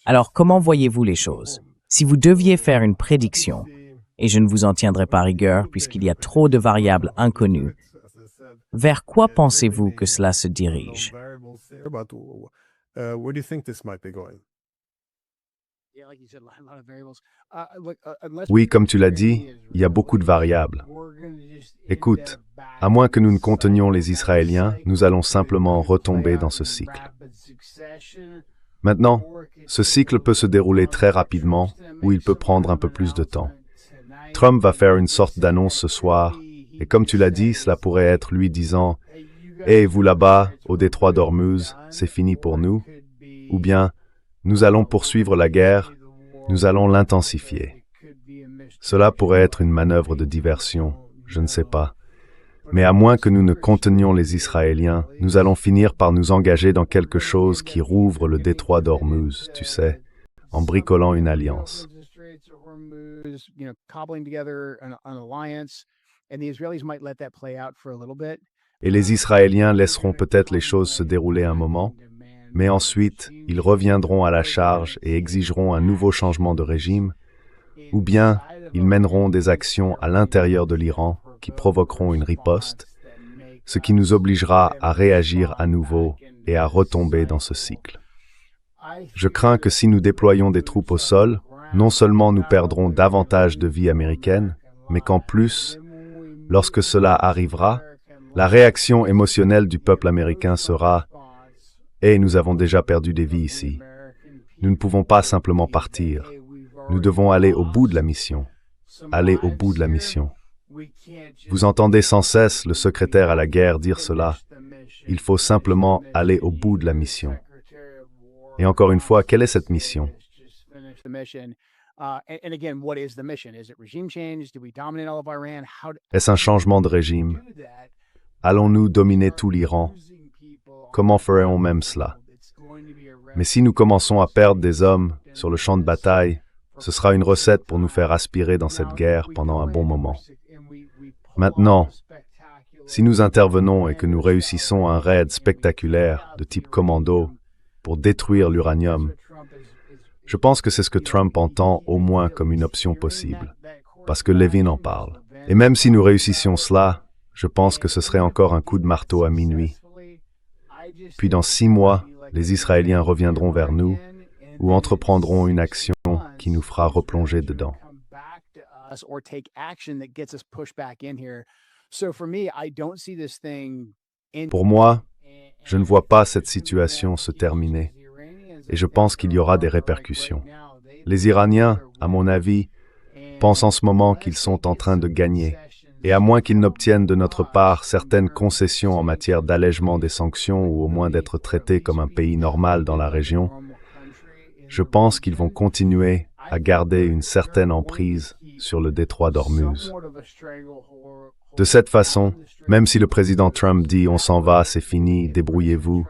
S1: Alors, comment voyez-vous les choses? Si vous deviez faire une prédiction, et je ne vous en tiendrai pas rigueur puisqu'il y a trop de variables inconnues, vers quoi pensez-vous que cela se dirige?
S2: Oui, comme tu l'as dit, il y a beaucoup de variables. Écoute, à moins que nous ne contenions les Israéliens, nous allons simplement retomber dans ce cycle. Maintenant, ce cycle peut se dérouler très rapidement ou il peut prendre un peu plus de temps. Trump va faire une sorte d'annonce ce soir, et comme tu l'as dit, cela pourrait être lui disant « Hey, vous là-bas, au détroit d'Ormuz, c'est fini pour nous » ou bien « Nous allons poursuivre la guerre, nous allons l'intensifier ». Cela pourrait être une manœuvre de diversion, je ne sais pas. Mais à moins que nous ne contenions les Israéliens, nous allons finir par nous engager dans quelque chose qui rouvre le détroit d'Ormuz, tu sais, en bricolant une alliance. Et les Israéliens laisseront peut-être les choses se dérouler un moment, mais ensuite, ils reviendront à la charge et exigeront un nouveau changement de régime, ou bien ils mèneront des actions à l'intérieur de l'Iran qui provoqueront une riposte, ce qui nous obligera à réagir à nouveau et à retomber dans ce cycle. Je crains que si nous déployons des troupes au sol, non seulement nous perdrons davantage de vies américaines, mais qu'en plus, lorsque cela arrivera, la réaction émotionnelle du peuple américain sera « Hey, nous avons déjà perdu des vies ici. Nous ne pouvons pas simplement partir. Nous devons aller au bout de la mission. Aller au bout de la mission. Vous entendez sans cesse le secrétaire à la guerre dire cela. Il faut simplement aller au bout de la mission. Et encore une fois, quelle est cette mission? Est-ce un changement de régime? Allons-nous dominer tout l'Iran? Comment ferait-on même cela? Mais si nous commençons à perdre des hommes sur le champ de bataille, ce sera une recette pour nous faire aspirer dans cette guerre pendant un bon moment. Maintenant, si nous intervenons et que nous réussissons un raid spectaculaire de type commando pour détruire l'uranium, je pense que c'est ce que Trump entend au moins comme une option possible, parce que Levin en parle. Et même si nous réussissions cela, je pense que ce serait encore un coup de marteau à minuit. Puis dans 6 mois, les Israéliens reviendront vers nous ou entreprendront une action qui nous fera replonger dedans. Pour moi, je ne vois pas cette situation se terminer et je pense qu'il y aura des répercussions. Les Iraniens, à mon avis, pensent en ce moment qu'ils sont en train de gagner. Et à moins qu'ils n'obtiennent de notre part certaines concessions en matière d'allègement des sanctions ou au moins d'être traités comme un pays normal dans la région, je pense qu'ils vont continuer à garder une certaine emprise sur le détroit d'Ormuz. De cette façon, même si le président Trump dit « on s'en va, c'est fini, débrouillez-vous »,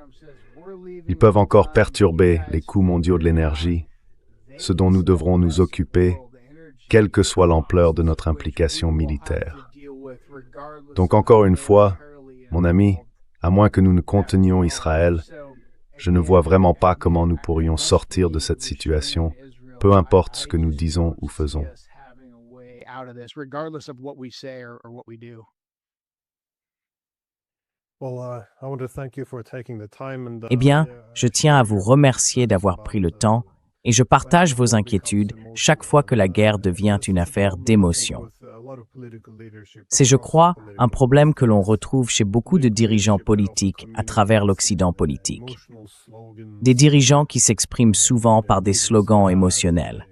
S2: ils peuvent encore perturber les coûts mondiaux de l'énergie, ce dont nous devrons nous occuper, quelle que soit l'ampleur de notre implication militaire. Donc encore une fois, mon ami, à moins que nous ne contenions Israël, je ne vois vraiment pas comment nous pourrions sortir de cette situation, peu importe ce que nous disons ou faisons.
S1: Eh bien, je tiens à vous remercier d'avoir pris le temps et je partage vos inquiétudes chaque fois que la guerre devient une affaire d'émotion. C'est, je crois, un problème que l'on retrouve chez beaucoup de dirigeants politiques à travers l'Occident politique. Des dirigeants qui s'expriment souvent par des slogans émotionnels.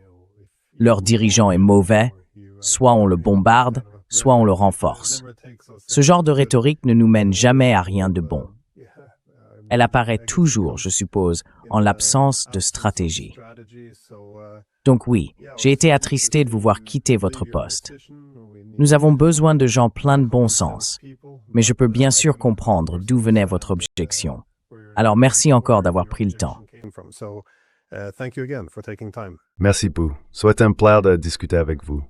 S1: Leur dirigeant est mauvais, soit on le bombarde, soit on le renforce. Ce genre de rhétorique ne nous mène jamais à rien de bon. Elle apparaît toujours, je suppose, en l'absence de stratégie. Donc oui, j'ai été attristé de vous voir quitter votre poste. Nous avons besoin de gens pleins de bon sens, mais je peux bien sûr comprendre d'où venait votre objection. Alors merci encore d'avoir pris le temps.
S2: Merci, Pou. Souhaite un plaisir de discuter avec vous.